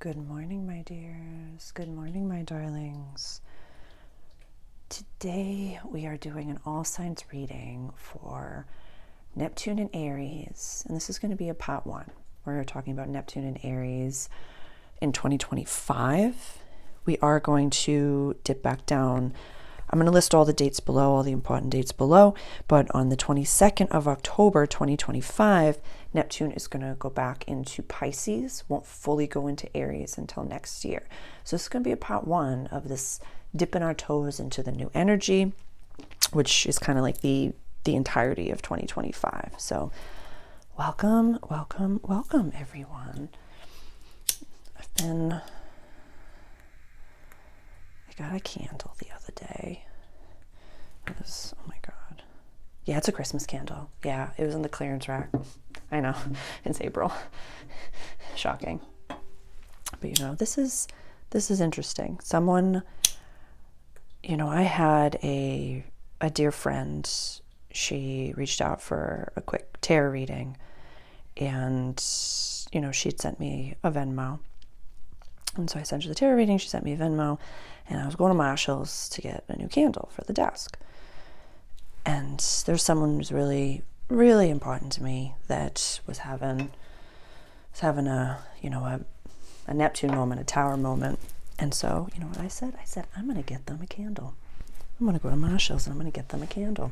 Good morning, my dears. Good morning, my darlings. Today we are doing an all signs reading for Neptune and Aries, and this is going to be a part one. We're talking about Neptune and Aries in 2025. We are going to dip back down. I'm going to list all the dates below, all the important dates below, but on the 22nd of October 2025, Neptune is going to go back into Pisces, won't fully go into Aries until next year. So this is going to be a part one of this dipping our toes into the new energy, which is kind of like the entirety of 2025. So welcome, welcome, welcome, everyone. I got a candle the other day. It was, oh my God. Yeah, it's a Christmas candle. Yeah, it was in the clearance rack. I know, it's April. Shocking. But this is interesting. Someone, I had a dear friend. She reached out for a quick tarot reading, and she'd sent me a Venmo. And so I sent her the tarot reading, she sent me a Venmo, and I was going to Marshall's to get a new candle for the desk. And there's someone who's really, really important to me that was having a Neptune moment, a tower moment. And so, what I said? I said, I'm going to get them a candle. I'm going to go to Marshall's and I'm going to get them a candle.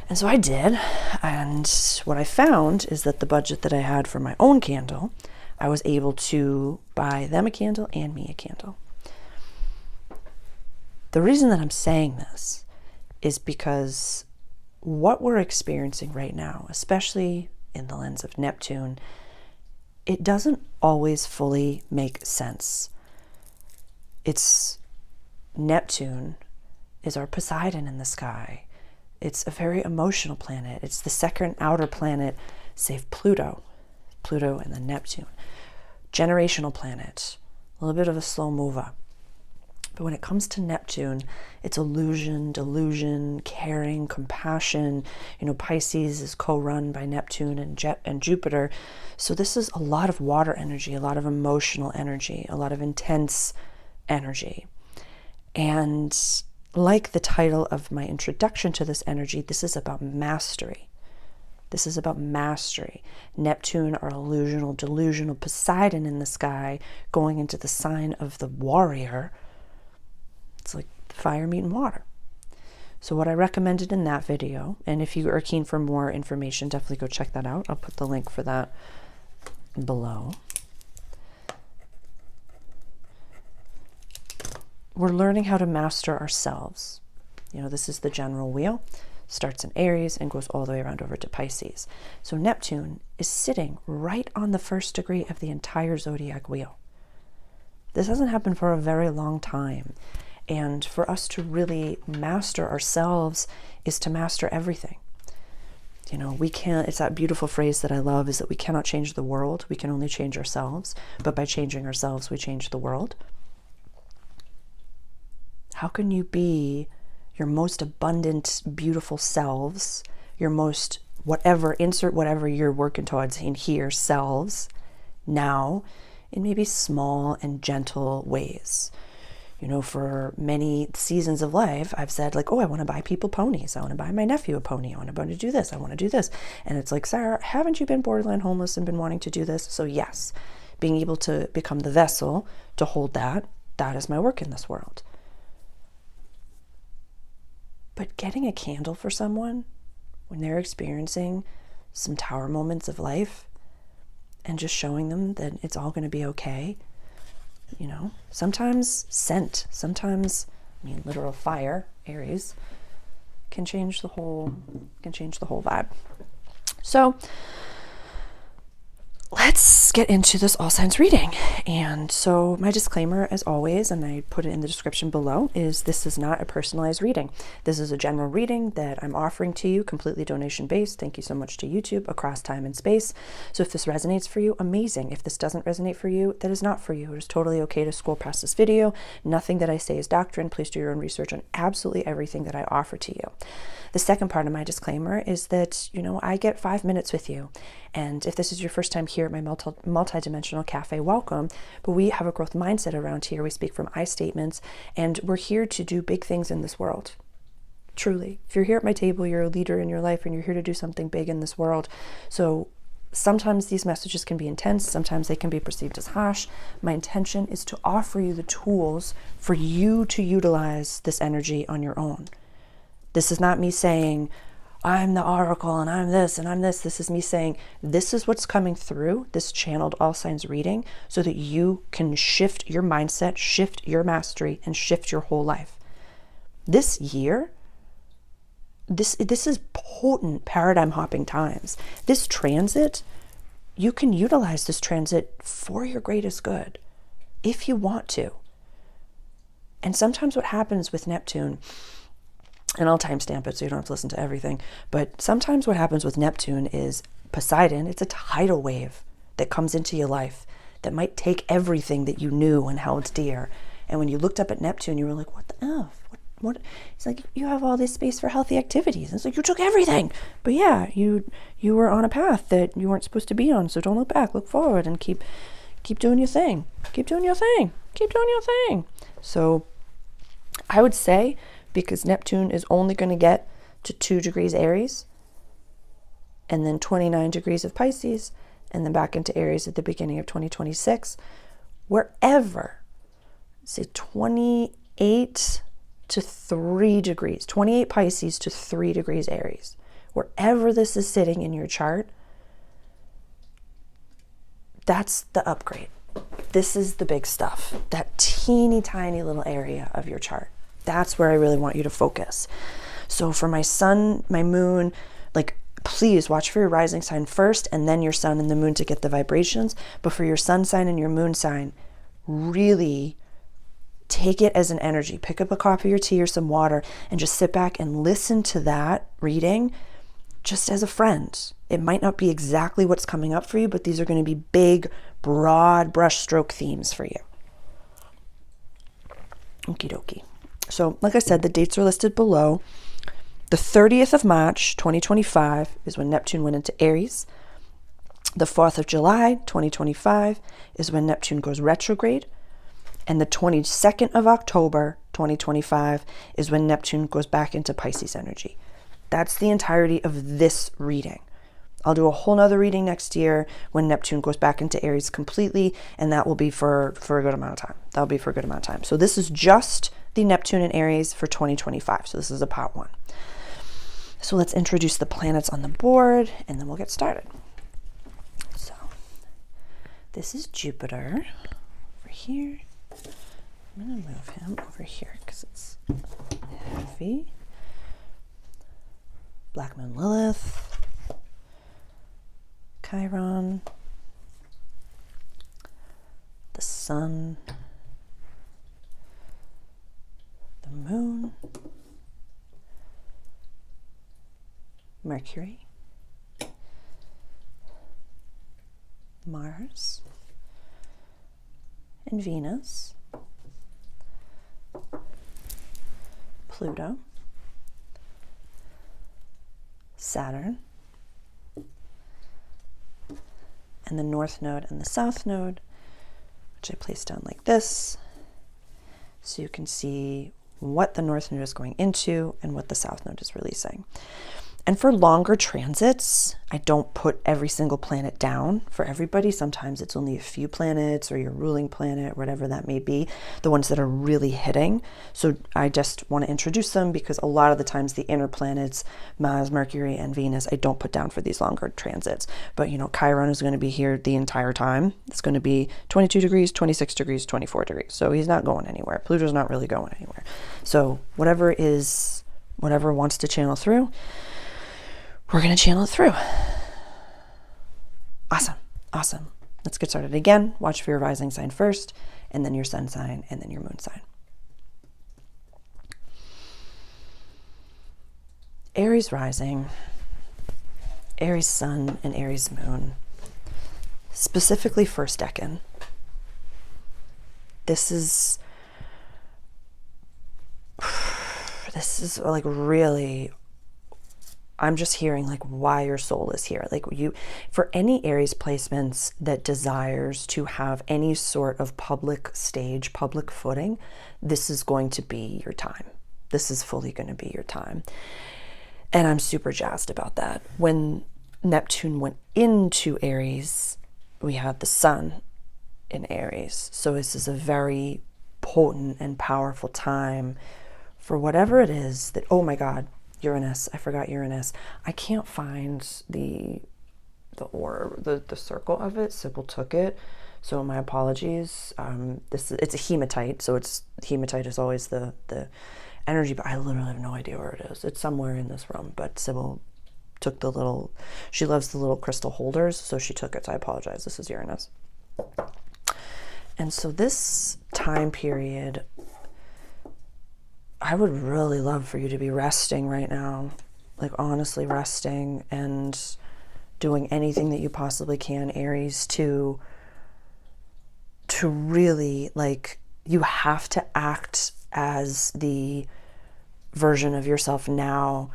And so I did. And what I found is that the budget that I had for my own candle, I was able to buy them a candle and me a candle. The reason that I'm saying this is because what we're experiencing right now, especially in the lens of Neptune, it doesn't always fully make sense. Neptune is our Poseidon in the sky. It's a very emotional planet. It's the second outer planet, save Pluto and then Neptune. Generational planet, a little bit of a slow mover. But when it comes to Neptune, it's illusion, delusion, caring, compassion. Pisces is co-run by Neptune and Jupiter. So this is a lot of water energy, a lot of emotional energy, a lot of intense energy. And like the title of my introduction to this energy, this is about mastery. This is about mastery. Neptune, our illusional, delusional Poseidon in the sky, going into the sign of the warrior. It's like fire meeting water. So what I recommended in that video, and if you are keen for more information, definitely go check that out. I'll put the link for that below. We're learning how to master ourselves. This is the general wheel. Starts in Aries and goes all the way around over to Pisces. So Neptune is sitting right on the first degree of the entire zodiac wheel. This hasn't happened for a very long time. And for us to really master ourselves is to master everything. We can't, it's that beautiful phrase that I love, is that we cannot change the world. We can only change ourselves. But by changing ourselves, we change the world. How can you be your most abundant, beautiful selves, your most insert whatever you're working towards in here, selves, now in maybe small and gentle ways? For many seasons of life, I've said I want to buy people ponies. I want to buy my nephew a pony. I want to do this. I want to do this. And it's like, Sarah, haven't you been borderline homeless and been wanting to do this? So yes, being able to become the vessel to hold that is my work in this world. But getting a candle for someone when they're experiencing some tower moments of life and just showing them that it's all going to be okay. Sometimes scent, literal fire, Aries, can change the whole vibe. So let's get into this all signs reading. And so my disclaimer, as always, and I put it in the description below, is this is not a personalized reading. This is a general reading that I'm offering to you, completely donation based. Thank you so much to YouTube, across time and space. So if this resonates for you, amazing. If this doesn't resonate for you, that is not for you. It is totally okay to scroll past this video. Nothing that I say is doctrine. Please do your own research on absolutely everything that I offer to you. The second part of my disclaimer is that, I get 5 minutes with you. And if this is your first time here at my multidimensional cafe, welcome. But we have a growth mindset around here. We speak from I statements, and we're here to do big things in this world. Truly. If you're here at my table, you're a leader in your life and you're here to do something big in this world. So sometimes these messages can be intense. Sometimes they can be perceived as harsh. My intention is to offer you the tools for you to utilize this energy on your own. This is not me saying, I'm the oracle and I'm this and I'm this. This is me saying, this is what's coming through this channeled all signs reading so that you can shift your mindset, shift your mastery, and shift your whole life. This year, this is potent paradigm hopping times. This transit, you can utilize this transit for your greatest good if you want to. And sometimes what happens with Neptune, and I'll timestamp it so you don't have to listen to everything, but sometimes what happens with Neptune is Poseidon, it's a tidal wave that comes into your life that might take everything that you knew and held dear. And when you looked up at Neptune, you were like, what the F? What? It's like, you have all this space for healthy activities. And it's like, you took everything. But yeah, you were on a path that you weren't supposed to be on. So don't look back, look forward, and keep doing your thing. Keep doing your thing. Keep doing your thing. So I would say, because Neptune is only going to get to 2 degrees Aries, and then 29 degrees of Pisces, and then back into Aries at the beginning of 2026, wherever, say 28 to 3 degrees, 28 Pisces to 3 degrees Aries, wherever this is sitting in your chart, that's the upgrade. This is the big stuff, that teeny tiny little area of your chart. That's where I really want you to focus. So for my sun, my moon, like, please watch for your rising sign first and then your sun and the moon to get the vibrations. But for your sun sign and your moon sign, really take it as an energy. Pick up a coffee or tea or some water and just sit back and listen to that reading just as a friend. It might not be exactly what's coming up for you, but these are going to be big, broad brushstroke themes for you. Okie dokie. So like I said, the dates are listed below. The 30th of March, 2025 is when Neptune went into Aries. The 4th of July, 2025 is when Neptune goes retrograde. And the 22nd of October, 2025 is when Neptune goes back into Pisces energy. That's the entirety of this reading. I'll do a whole nother reading next year when Neptune goes back into Aries completely, and that will be for a good amount of time. That'll be for a good amount of time. So this is just the Neptune in Aries for 2025. So this is a part 1. So let's introduce the planets on the board, and then we'll get started. So this is Jupiter over here. I'm going to move him over here because it's heavy. Black Moon Lilith, Chiron, the Sun, the Moon, Mercury, Mars, and Venus, Pluto, Saturn, and the North Node and the South Node, which I placed down like this, so you can see what the North Node is going into and what the South Node is releasing. And for longer transits, I don't put every single planet down for everybody. Sometimes it's only a few planets or your ruling planet, whatever that may be, the ones that are really hitting. So I just want to introduce them because a lot of the times the inner planets, Mars, Mercury, and Venus, I don't put down for these longer transits. But you know, Chiron is going to be here the entire time. It's going to be 22 degrees, 26 degrees, 24 degrees. So he's not going anywhere. Pluto's not really going anywhere. So whatever wants to channel through, we're going to channel it through. Awesome. Let's get started again. Watch for your rising sign first, and then your sun sign, and then your moon sign. Aries rising, Aries sun, and Aries moon. Specifically first decan. This is like really I'm just hearing like why your soul is here. Like you, for any Aries placements that desires to have any sort of public stage, public footing, this is going to be your time. This is fully going to be your time. And I'm super jazzed about that. When Neptune went into Aries, we had the sun in Aries. So this is a very potent and powerful time for whatever it is that, oh my God, Uranus, I forgot Uranus. I can't find the circle of it. Sybil took it, so my apologies. It's a hematite, so hematite is always the energy, but I literally have no idea where it is. It's somewhere in this room, but Sybil took she loves the little crystal holders, so she took it, so I apologize. This is Uranus. And so this time period, I would really love for you to be resting right now, like honestly resting and doing anything that you possibly can, Aries, to really, like, you have to act as the version of yourself now.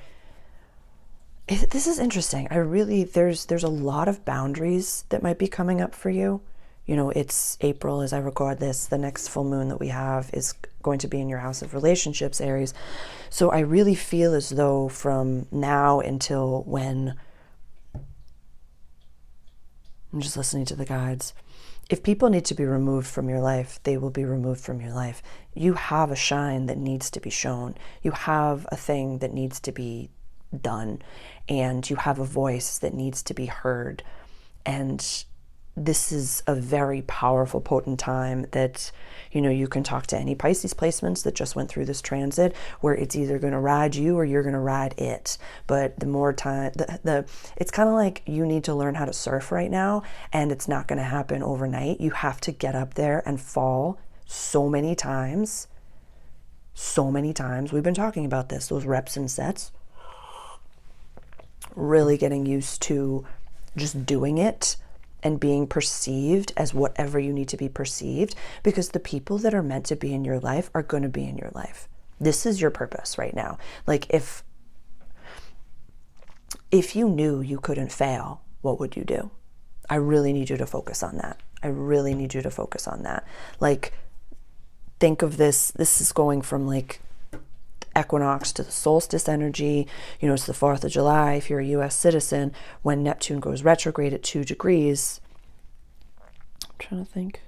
This is interesting. There's a lot of boundaries that might be coming up for you. You know, it's April as I record this. The next full moon that we have is going to be in your house of relationships, Aries. So I really feel as though from now until when, I'm just listening to the guides, if people need to be removed from your life, they will be removed from your life. You have a shine that needs to be shown. You have a thing that needs to be done, and you have a voice that needs to be heard. And this is a very powerful, potent time that, you know, you can talk to any Pisces placements that just went through this transit, where it's either going to ride you or you're going to ride it. But the more time, it's kind of like you need to learn how to surf right now, and it's not going to happen overnight. You have to get up there and fall so many times. So many times. We've been talking about this, those reps and sets. Really getting used to just doing it and being perceived as whatever you need to be perceived, because the people that are meant to be in your life are going to be in your life. This is your purpose right now. Like if you knew you couldn't fail, what would you do? I really need you to focus on that. I really need you to focus on that. Like, think of this is going from like equinox to the solstice energy. You know, it's the 4th of July if you're a US citizen, when Neptune goes retrograde at 2 degrees. I'm trying to think.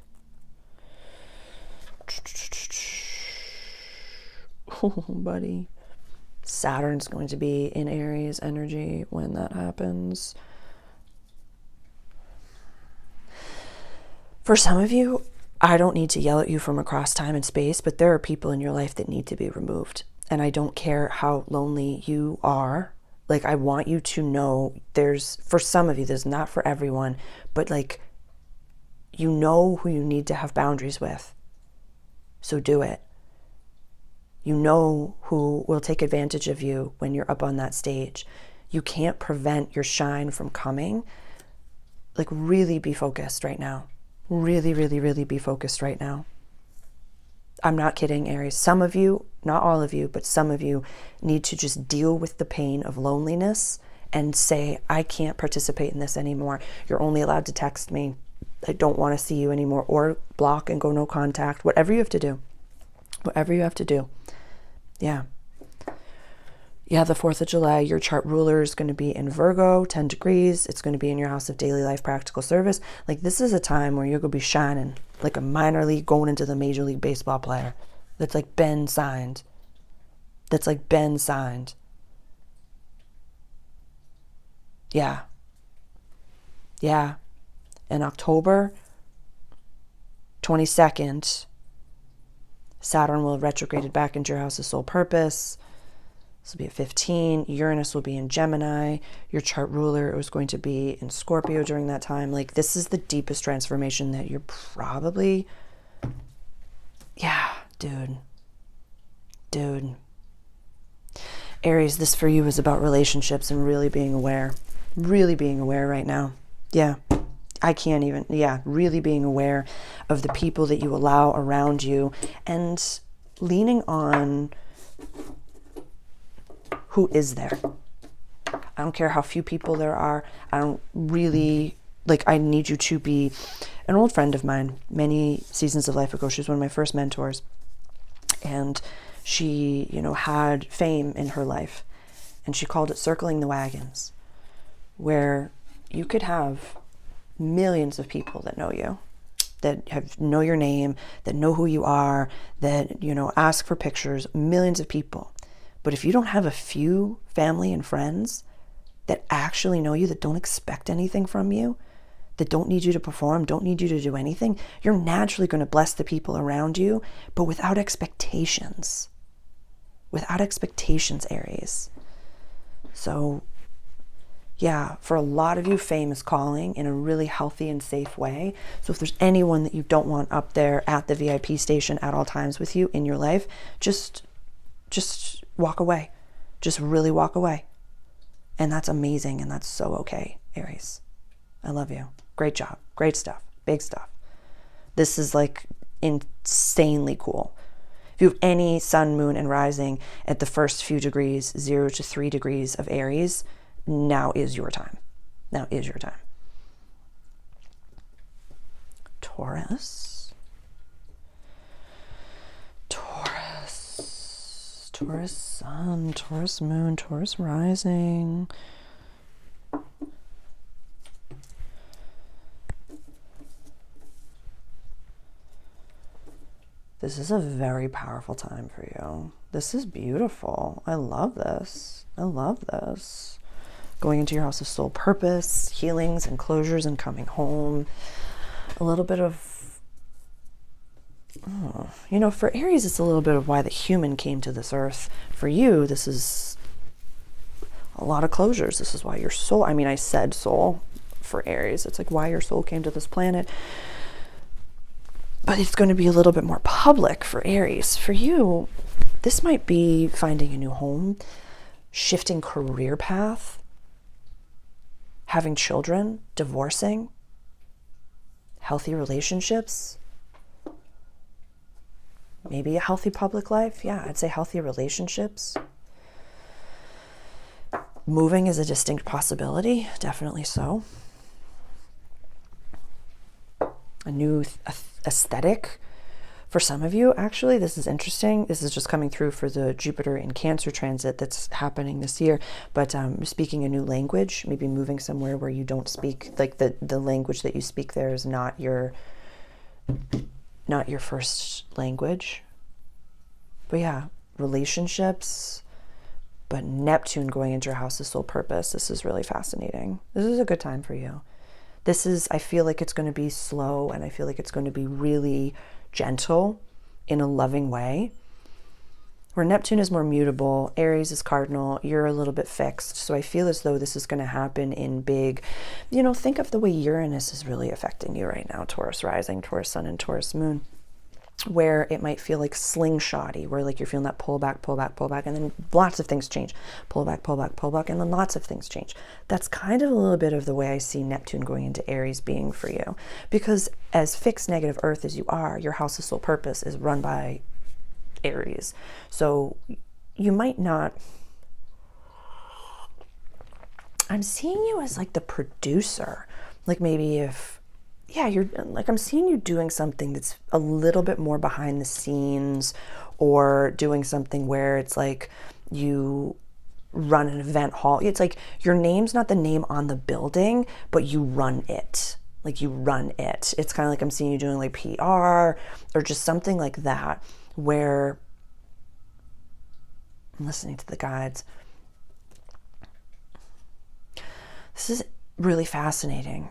Oh, buddy. Saturn's going to be in Aries energy when that happens. For some of you, I don't need to yell at you from across time and space, but there are people in your life that need to be removed. And I don't care how lonely you are. Like, I want you to know for some of you, there's not for everyone, but like, you know who you need to have boundaries with. So do it. You know who will take advantage of you when you're up on that stage. You can't prevent your shine from coming. Like, really be focused right now. Really, really, really be focused right now. I'm not kidding, Aries. Some of you, not all of you, but some of you need to just deal with the pain of loneliness and say, I can't participate in this anymore. You're only allowed to text me. I don't want to see you anymore, or block and go no contact. Whatever you have to do. Whatever you have to do. Yeah. Yeah, the 4th of July, your chart ruler is going to be in Virgo, 10 degrees. It's going to be in your house of daily life, practical service. Like, this is a time where you're going to be shining like a minor league going into the Major League Baseball player that's like been signed. Yeah. Yeah. In October 22nd, Saturn will have retrograded back into your house of soul purpose. This will be at 15. Uranus will be in Gemini. Your chart ruler was going to be in Scorpio during that time. Like, this is the deepest transformation that you're probably... Yeah, dude. Aries, this for you is about relationships and really being aware. Really being aware right now. Yeah. Really being aware of the people that you allow around you and leaning on who is there. I don't care how few people there are. I don't really, like, I need you to be an old friend of mine many seasons of life ago. She was one of my first mentors. And she, you know, had fame in her life. And she called it circling the wagons, where you could have millions of people that know you, that know your name, that know who you are, that, you know, ask for pictures, millions of people. But if you don't have a few family and friends that actually know you, that don't expect anything from you, that don't need you to perform, don't need you to do anything, you're naturally going to bless the people around you, but without expectations. Without expectations, Aries. So yeah, for a lot of you, fame is calling in a really healthy and safe way. So if there's anyone that you don't want up there at the VIP station at all times with you in your life, just walk away. Just really walk away. And that's amazing, and that's so okay, Aries. I love you. Great job. Great stuff. Big stuff. This is like insanely cool. If you have any sun, moon, and rising at the first few degrees, 0 to 3 degrees of Aries, now is your time. Now is your time. Taurus. Taurus. Taurus sun, Taurus moon, Taurus rising. This is a very powerful time for you. This is beautiful. I love this. I love this. Going into your house of soul purpose, healings and closures and coming home. A little bit of, you know, for Aries, it's a little bit of why the human came to this earth. For you, this is a lot of closures. This is why your soul, I mean, I said soul for Aries. It's like why your soul came to this planet. But it's going to be a little bit more public for Aries. For you, this might be finding a new home, shifting career path, having children, divorcing, healthy relationships, maybe a healthy public life. Yeah, I'd say healthy relationships. Moving is a distinct possibility, definitely so. A new aesthetic for some of you. Actually, this is interesting. This is just coming through for the Jupiter in Cancer transit that's happening this year. But speaking a new language, maybe moving somewhere where you don't speak, like the language that you speak there is not your first language. But yeah, relationships. But Neptune going into your house of soul purpose. This is really fascinating. This is a good time for you. This is, I feel like it's going to be slow, and I feel like it's going to be really gentle in a loving way. Where Neptune is more mutable, Aries is cardinal, you're a little bit fixed. So I feel as though this is going to happen in big, you know, think of the way Uranus is really affecting you right now, Taurus rising, Taurus sun, and Taurus moon. Where it might feel like slingshotty, where like you're feeling that pull back, and then lots of things change. Pull back, and then lots of things change. That's kind of a little bit of the way I see Neptune going into Aries being for you. Because as fixed negative earth as you are, your house of soul purpose is run by Aries. So you might not, I'm seeing you as like the producer. Like maybe if, yeah, you're like, I'm seeing you doing something that's a little bit more behind the scenes, or doing something where it's like you run an event hall. It's like your name's not the name on the building, but you run it. Like you run it. It's kind of like I'm seeing you doing like PR or just something like that, where I'm listening to the guides. This is really fascinating.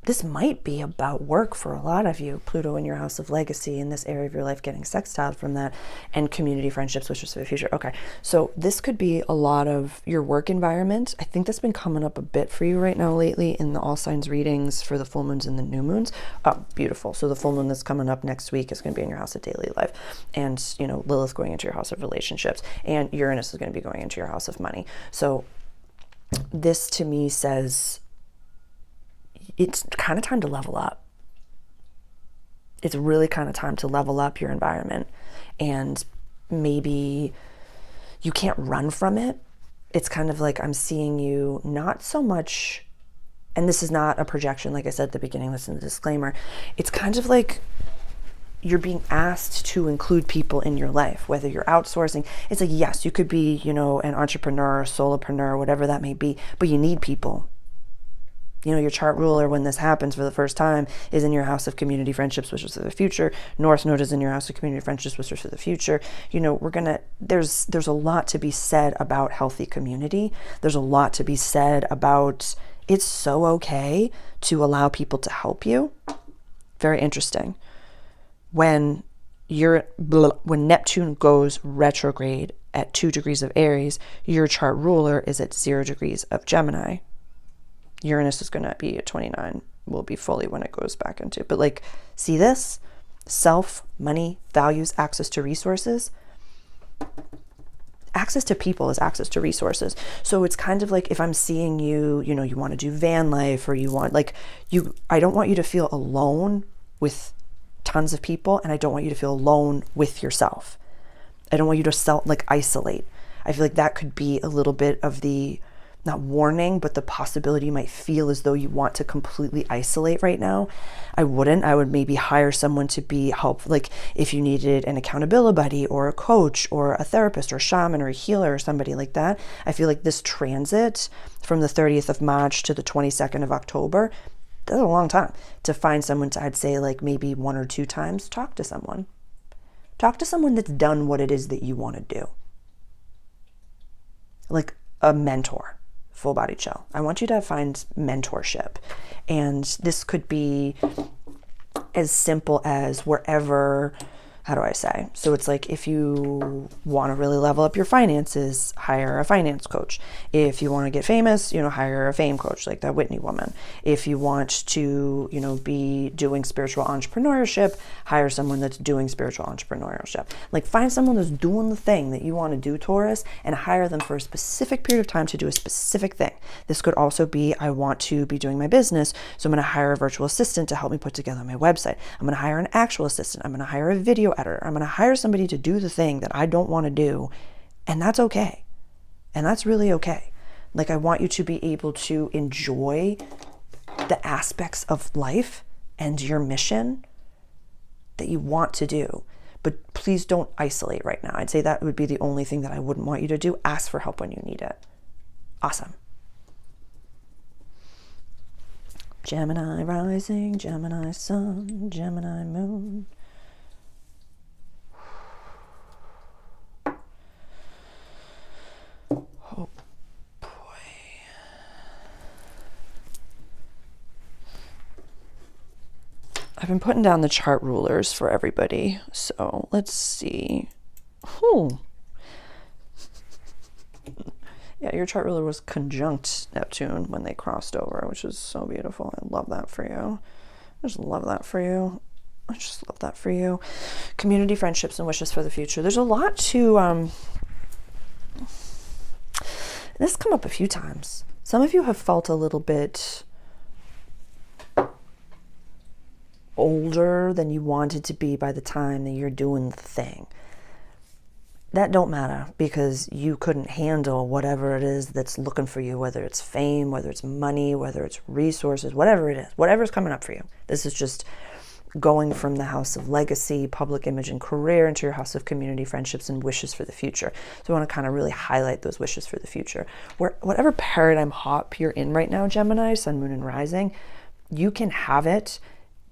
This might be about work for a lot of you. Pluto in your house of legacy, in this area of your life getting sextiled from that, and community friendships, which is for the future. Okay, so this could be a lot of your work environment. I think that's been coming up a bit for you right now lately in the all signs readings for the full moons and the new moons. Oh, beautiful. So the full moon that's coming up next week is going to be in your house of daily life. And, you know, Lilith going into your house of relationships. And Uranus is going to be going into your house of money. So this to me says, it's kind of time to level up. It's really kind of time to level up your environment. And maybe you can't run from it, it's kind of like I'm seeing you not so much, and this is not a projection, like I said at the beginning, listen to the disclaimer. It's kind of like you're being asked to include people in your life, whether you're outsourcing. It's like, yes, you could be, you know, an entrepreneur, solopreneur, whatever that may be, but you need people. You know, your chart ruler, when this happens for the first time, is in your house of community friendships, which is for the future. North Node is in your house of community friendships, which is for the future. You know, there's a lot to be said about healthy community. There's a lot to be said about it's so okay to allow people to help you. Very interesting. When Neptune goes retrograde at 2 degrees of Aries, your chart ruler is at 0 degrees of Gemini. Uranus is going to be at 29, will be fully when it goes back into. But like, see this? Self, money, values, access to resources. Access to people is access to resources. So it's kind of like if I'm seeing you, you know, you want to do van life, or you want, like, I don't want you to feel alone with tons of people, and I don't want you to feel alone with yourself. I don't want you to isolate. I feel like that could be a little bit of the, not warning, but the possibility you might feel as though you want to completely isolate right now. I wouldn't. I would maybe hire someone to be help. Like if you needed an accountability buddy or a coach or a therapist or a shaman or a healer or somebody like that. I feel like this transit from the 30th of March to the 22nd of October, that's a long time to find someone to, I'd say like maybe 1 or 2 times, talk to someone. Talk to someone that's done what it is that you want to do. Like a mentor. Full body chill. I want you to find mentorship. And this could be as simple as wherever, how do I say? So it's like if you want to really level up your finances, hire a finance coach. If you want to get famous, you know, hire a fame coach like that Whitney woman. If you want to, you know, be doing spiritual entrepreneurship, hire someone that's doing spiritual entrepreneurship. Like find someone that's doing the thing that you want to do, Taurus, and hire them for a specific period of time to do a specific thing. This could also be, I want to be doing my business, so I'm going to hire a virtual assistant to help me put together my website. I'm going to hire an actual assistant. I'm going to hire a video editor. I'm going to hire somebody to do the thing that I don't want to do. And that's okay. And that's really okay. Like I want you to be able to enjoy the aspects of life and your mission that you want to do. But please don't isolate right now. I'd say that would be the only thing that I wouldn't want you to do. Ask for help when you need it. Awesome. Gemini rising, Gemini sun, Gemini moon. Oh boy. I've been putting down the chart rulers for everybody. So let's see. Yeah, your chart ruler was conjunct Neptune when they crossed over, which is so beautiful. I love that for you. I just love that for you. I just love that for you. Community, friendships, and wishes for the future. There's a lot to... This has come up a few times. Some of you have felt a little bit older than you wanted to be by the time that you're doing the thing. That don't matter, because you couldn't handle whatever it is that's looking for you, whether it's fame, whether it's money, whether it's resources, whatever it is, whatever's coming up for you. This is just going from the house of legacy, public image, and career into your house of community, friendships, and wishes for the future. So I want to kind of really highlight those wishes for the future. Whatever paradigm hop you're in right now, Gemini, sun, moon, and rising, you can have it.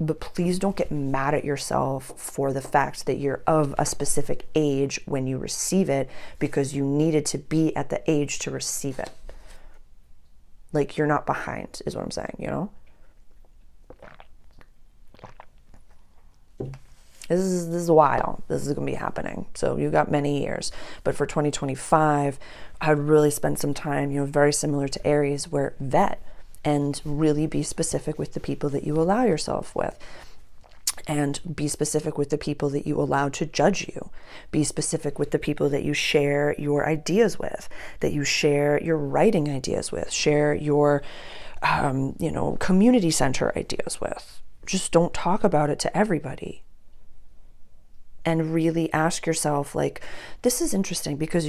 But please don't get mad at yourself for the fact that you're of a specific age when you receive it, because you needed to be at the age to receive it. Like you're not behind is what I'm saying, you know? This is a while. This is going to be happening. So you got many years. But for 2025, I would really spend some time, you know, very similar to Aries, where vet and really be specific with the people that you allow yourself with. And be specific with the people that you allow to judge you. Be specific with the people that you share your ideas with, that you share your writing ideas with, share your, community center ideas with. Just don't talk about it to everybody. and really ask yourself, like, this is interesting because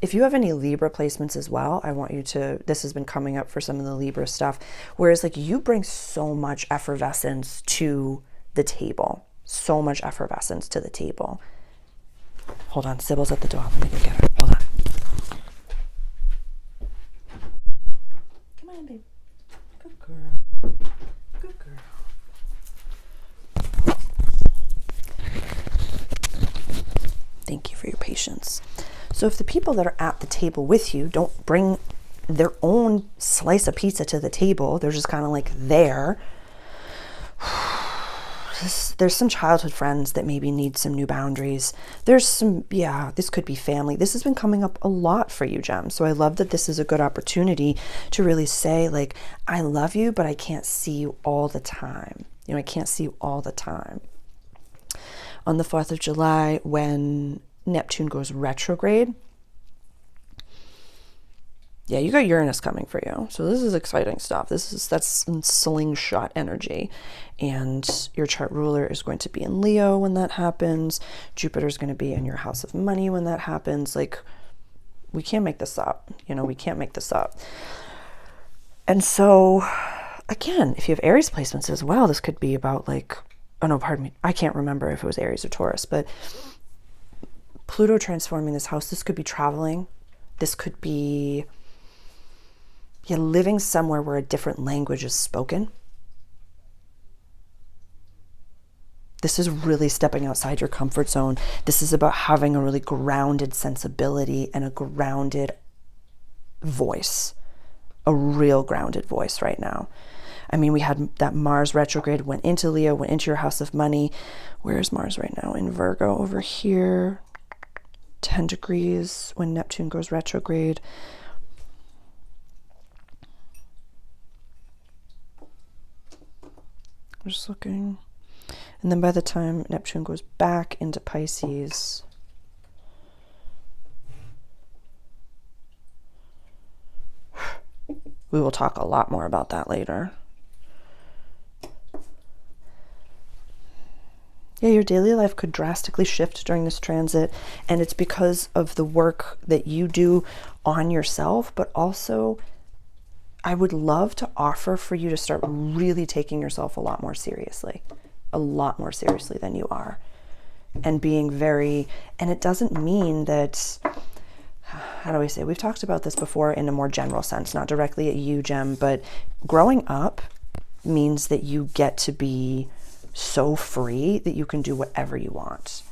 if you have any Libra placements as well, I want you to, this has been coming up for some of the Libra stuff, whereas like you bring so much effervescence to the table, so much effervescence to the table. Hold on, Sybil's at the door. Let me go get her. Hold on. Come on, babe. Good girl. Good girl. Thank you for your patience. So if the people that are at the table with you don't bring their own slice of pizza to the table, they're just kind of like there. There's some childhood friends that maybe need some new boundaries. There's some, yeah, this could be family. This has been coming up a lot for you, Gem. So I love that this is a good opportunity to really say, like, I love you, but I can't see you all the time. You know, I can't see you all the time. On the 4th of July, when Neptune goes retrograde, yeah, you got Uranus coming for you. So this is exciting stuff. That's slingshot energy. And your chart ruler is going to be in Leo when that happens. Jupiter's going to be in your house of money when that happens. Like, we can't make this up. You know, we can't make this up. And so, again, if you have Aries placements as well, this could be about like, oh no, pardon me. I can't remember if it was Aries or Taurus, but Pluto transforming this house. This could be traveling. This could be living somewhere where a different language is spoken. This is really stepping outside your comfort zone. This is about having a really grounded sensibility and a grounded voice, a real grounded voice right now. I mean, we had that Mars retrograde, went into Leo, went into your house of money. Where is Mars right now? In Virgo over here. 10 degrees when Neptune goes retrograde. I'm just looking. And then by the time Neptune goes back into Pisces, we will talk a lot more about that later. Yeah, your daily life could drastically shift during this transit, and it's because of the work that you do on yourself, but also I would love to offer for you to start really taking yourself a lot more seriously than you are, and being very, and it doesn't mean that, how do I say, we've talked about this before in a more general sense, not directly at you, Gem, but growing up means that you get to be so free that you can do whatever you want.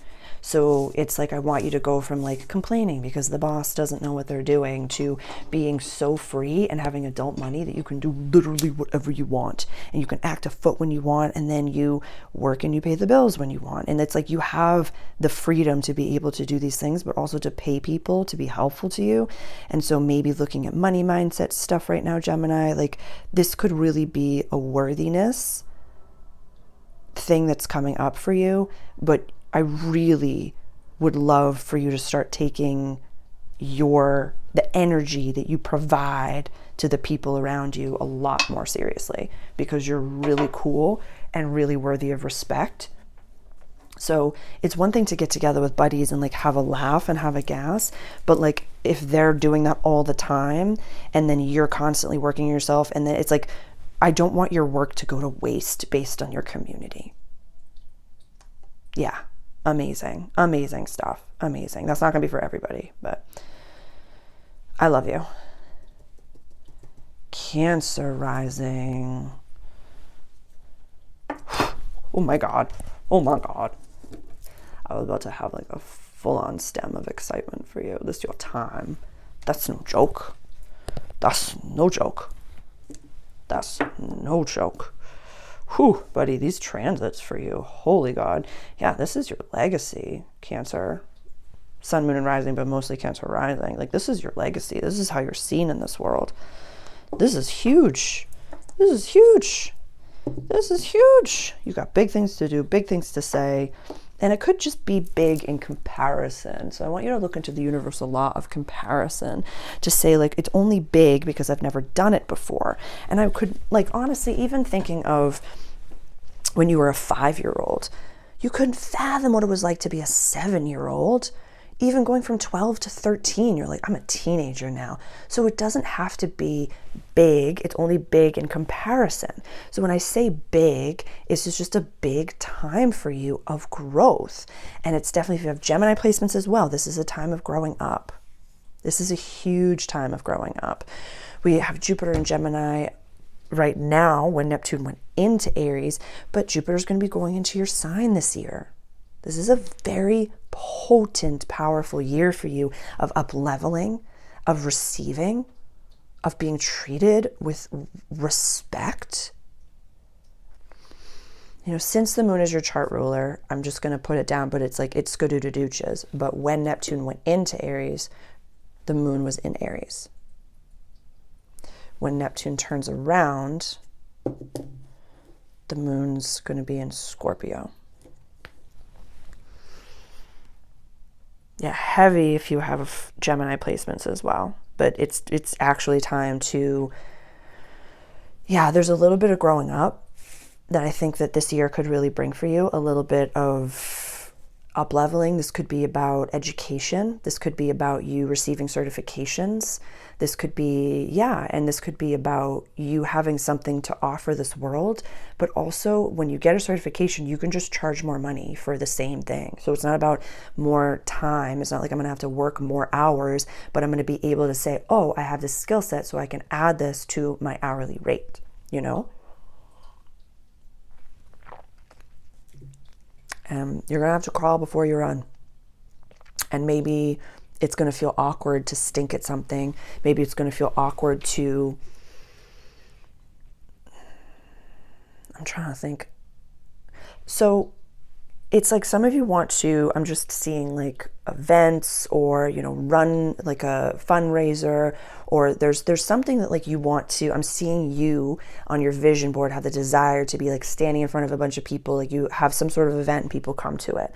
So it's like, I want you to go from like complaining because the boss doesn't know what they're doing to being so free and having adult money that you can do literally whatever you want, and you can act a foot when you want, and then you work and you pay the bills when you want. And it's like you have the freedom to be able to do these things, but also to pay people to be helpful to you. And so maybe looking at money mindset stuff right now, Gemini, like this could really be a worthiness thing that's coming up for you. But I really would love for you to start taking the energy that you provide to the people around you a lot more seriously, because you're really cool and really worthy of respect. So it's one thing to get together with buddies and like have a laugh and have a gas, but like if they're doing that all the time and then you're constantly working yourself, and then it's like, I don't want your work to go to waste based on your community. Yeah. Amazing stuff. Amazing. That's not going to be for everybody, but I love you. Cancer rising. Oh my God. I was about to have like a full-on stem of excitement for you. This is your time. That's no joke. Whew, buddy, these transits for you. Holy God. Yeah, this is your legacy, Cancer. Sun, Moon, and Rising, but mostly Cancer Rising. Like, this is your legacy. This is how you're seen in this world. This is huge. You got big things to do, big things to say. And it could just be big in comparison. So I want you to look into the universal law of comparison to say, like, it's only big because I've never done it before. And I could, like, honestly, even thinking of when you were a 5-year-old, You couldn't fathom what it was like to be a 7-year-old. Even going from 12 to 13, you're like, I'm a teenager now. So it doesn't have to be big. It's only big in comparison. So when I say big, it's just a big time for you of growth. And it's definitely, if you have Gemini placements as well, this is a time of growing up. This is a huge time of growing up. We have Jupiter in Gemini right now when Neptune went into Aries, but Jupiter's going to be going into your sign this year. This is a very potent, powerful year for you of up-leveling, of receiving, of being treated with respect. You know, since the moon is your chart ruler, I'm just going to put it down, but it's like, it's skadoo-doo-dooches. But when Neptune went into Aries, the moon was in Aries. When Neptune turns around, the moon's going to be in Scorpio. Yeah, heavy if you have Gemini placements as well. But it's actually time to, yeah, there's a little bit of growing up that I think that this year could really bring for you. A little bit of up-leveling. This could be about education. This could be about you receiving certifications. This could be, yeah, and this could be about you having something to offer this world. But also, when you get a certification, you can just charge more money for the same thing. So it's not about more time. It's not like I'm going to have to work more hours, but I'm going to be able to say, oh, I have this skill set, so I can add this to my hourly rate, you know? You're going to have to crawl before you run. And maybe it's going to feel awkward to stink at something. Maybe it's going to feel awkward to, I'm trying to think. So it's like some of you want to, I'm just seeing like events or, you know, run like a fundraiser, or there's something that like you want to, I'm seeing you on your vision board have the desire to be like standing in front of a bunch of people, like you have some sort of event and people come to it.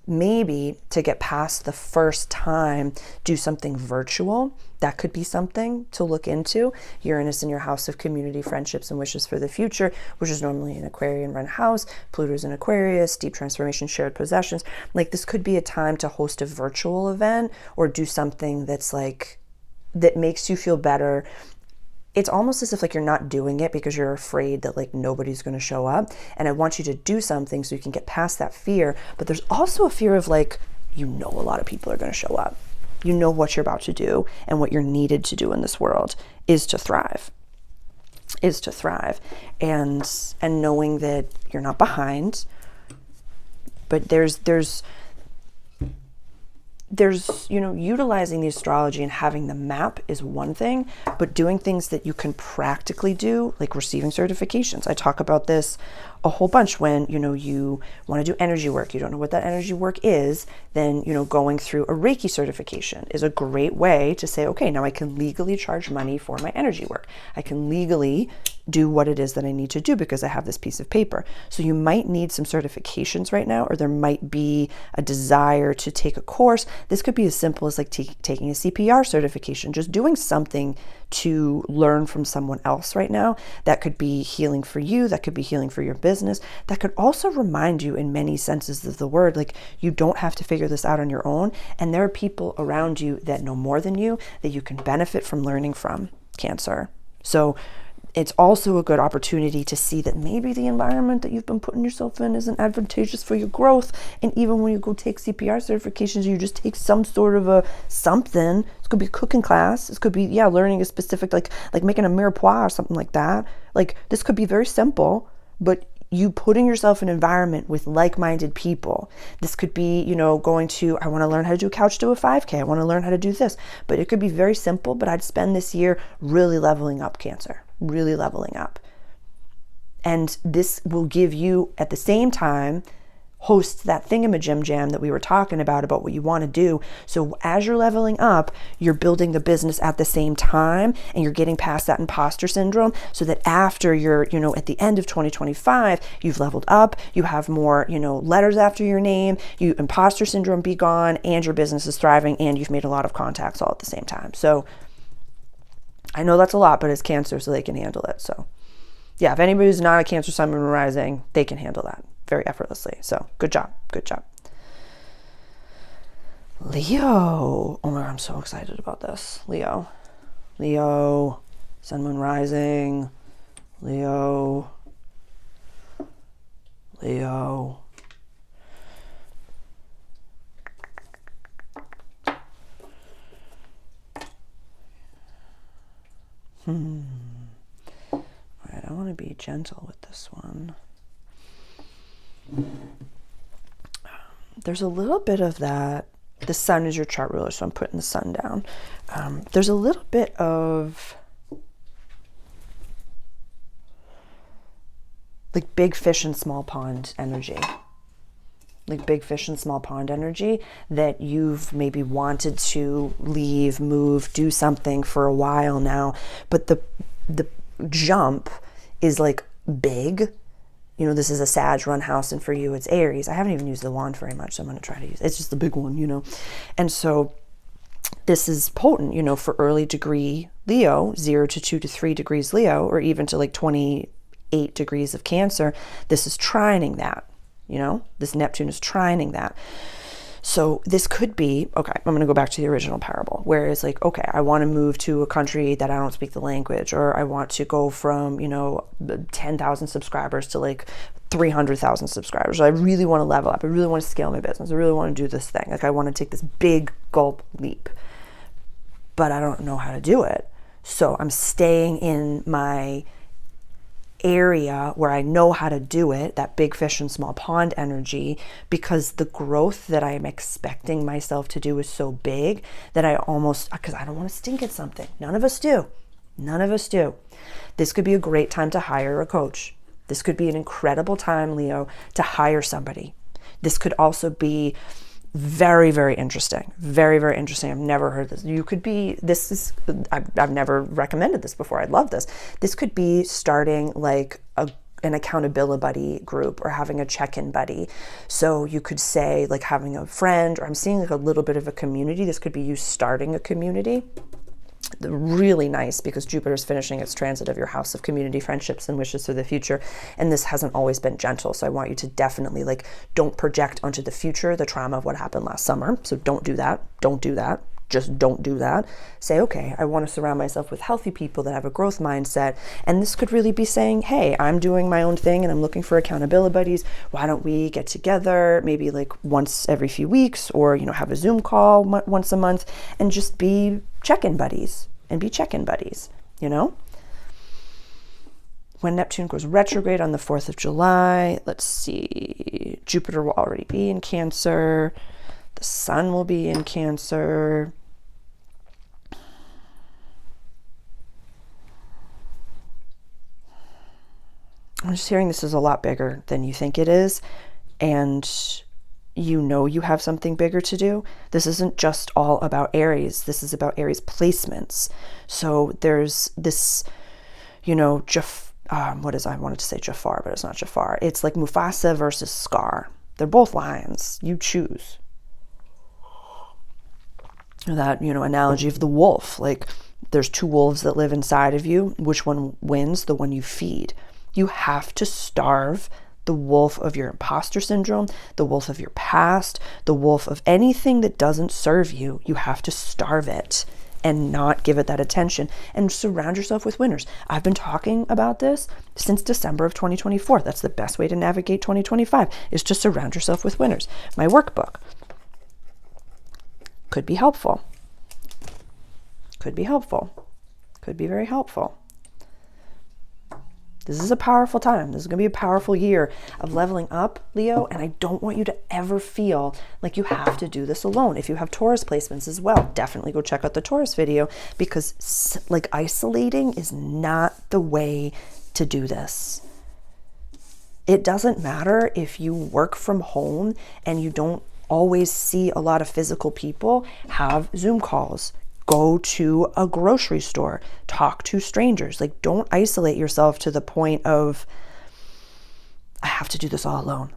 Maybe to get past the first time, do something virtual. That could be something to look into. Uranus in your house of community, friendships, and wishes for the future, which is normally an Aquarian run house. Pluto's in Aquarius, deep transformation, shared possessions. Like this could be a time to host a virtual event or do something that's like, that makes you feel better. It's almost as if like you're not doing it because you're afraid that like nobody's going to show up. And I want you to do something so you can get past that fear. But there's also a fear of like, you know, a lot of people are going to show up. You know what you're about to do and what you're needed to do in this world is to thrive. And knowing that you're not behind, but there's, you know, utilizing the astrology and having the map is one thing, but doing things that you can practically do, like receiving certifications. I talk about this a whole bunch when, you know, you want to do energy work, you don't know what that energy work is, then, you know, going through a Reiki certification is a great way to say, okay, now I can legally charge money for my energy work. I can legally do what it is that I need to do because I have this piece of paper. So you might need some certifications right now, or there might be a desire to take a course. This could be as simple as like taking a CPR certification, just doing something to learn from someone else right now. That could be healing for you. That could be healing for your business. That could also remind you in many senses of the word, like you don't have to figure this out on your own. And there are people around you that know more than you that you can benefit from learning from, Cancer. So it's also a good opportunity to see that maybe the environment that you've been putting yourself in isn't advantageous for your growth. And even when you go take CPR certifications, you just take some sort of a something. It could be a cooking class. It could be, yeah, learning a specific, like making a mirepoix or something like that. Like this could be very simple, but you putting yourself in an environment with like-minded people. This could be, you know, going to, I want to learn how to do couch to a 5K. I want to learn how to do this. But it could be very simple, but I'd spend this year really leveling up, Cancer. Really leveling up. And this will give you, at the same time, host that thingamajim that we were talking about what you want to do. So as you're leveling up, you're building the business at the same time, and you're getting past that imposter syndrome, so that after you're, you know, at the end of 2025, you've leveled up, you have more, you know, letters after your name, you imposter syndrome be gone, and your business is thriving, and you've made a lot of contacts all at the same time. So I know that's a lot, but it's Cancer, so they can handle it. So yeah, if anybody's not a Cancer sun, moon, rising, they can handle that very effortlessly. So good job. Good job. Leo. Oh my God, I'm so excited about this. Leo, sun, moon, rising. Leo. All right, I want to be gentle with this one. There's a little bit of that. The sun is your chart ruler, so I'm putting the sun down. There's a little bit of like big fish in small pond energy. Like big fish in small pond energy that you've maybe wanted to leave, move, do something for a while now, but the jump is like big. You know, this is a Sag run house, and for you it's Aries. I haven't even used the wand very much, so I'm going to try to use it's just the big one, you know. And so this is potent, you know, for early degree Leo, 0 to 2 to 3 degrees Leo, or even to like 28 degrees of Cancer. This is trining that. You know, this Neptune is trining that. So this could be, okay, I'm going to go back to the original parable, where it's like, okay, I want to move to a country that I don't speak the language, or I want to go from, you know, 10,000 subscribers to like 300,000 subscribers. I really want to level up. I really want to scale my business. I really want to do this thing. Like I want to take this big gulp leap, but I don't know how to do it. So I'm staying in my area where I know how to do it, that big fish in small pond energy, because the growth that I'm expecting myself to do is so big that I almost, because I don't want to stink at something. None of us do. This could be a great time to hire a coach. This could be an incredible time, Leo, to hire somebody. This could also be very, very interesting. Very, very interesting. I've never heard this. I've never recommended this before. I'd love this. This could be starting like an accountability buddy group, or having a check-in buddy. So you could say like having a friend, or I'm seeing like a little bit of a community. This could be you starting a community. Really nice, because Jupiter's finishing its transit of your house of community, friendships, and wishes for the future. And this hasn't always been gentle. So I want you to definitely like, don't project onto the future the trauma of what happened last summer. So don't do that. Just don't do that. Say, okay, I want to surround myself with healthy people that have a growth mindset. And this could really be saying, hey, I'm doing my own thing and I'm looking for accountability buddies. Why don't we get together maybe like once every few weeks, or, you know, have a Zoom call once a month and just be check-in buddies you know? When Neptune goes retrograde on the 4th of July, let's see, Jupiter will already be in Cancer. The sun will be in Cancer. I'm just hearing this is a lot bigger than you think it is. And you know you have something bigger to do. This isn't just all about Aries. This is about Aries placements. So there's this, you know, I wanted to say Jafar, but it's not Jafar. It's like Mufasa versus Scar. They're both lions. You choose. That, you know, analogy of the wolf. Like there's two wolves that live inside of you. Which one wins? The one you feed. You have to starve the wolf of your imposter syndrome, the wolf of your past, the wolf of anything that doesn't serve you. You have to starve it and not give it that attention, and surround yourself with winners. I've been talking about this since December of 2024. That's the best way to navigate 2025, is to surround yourself with winners. My workbook could be helpful. Could be very helpful. This is a powerful time. This is going to be a powerful year of leveling up, Leo, and I don't want you to ever feel like you have to do this alone. If you have Taurus placements as well, definitely go check out the Taurus video, because like isolating is not the way to do this. It doesn't matter if you work from home and you don't always see a lot of physical people. Have Zoom calls. Go to a grocery store, talk to strangers. Like, don't isolate yourself to the point of, I have to do this all alone.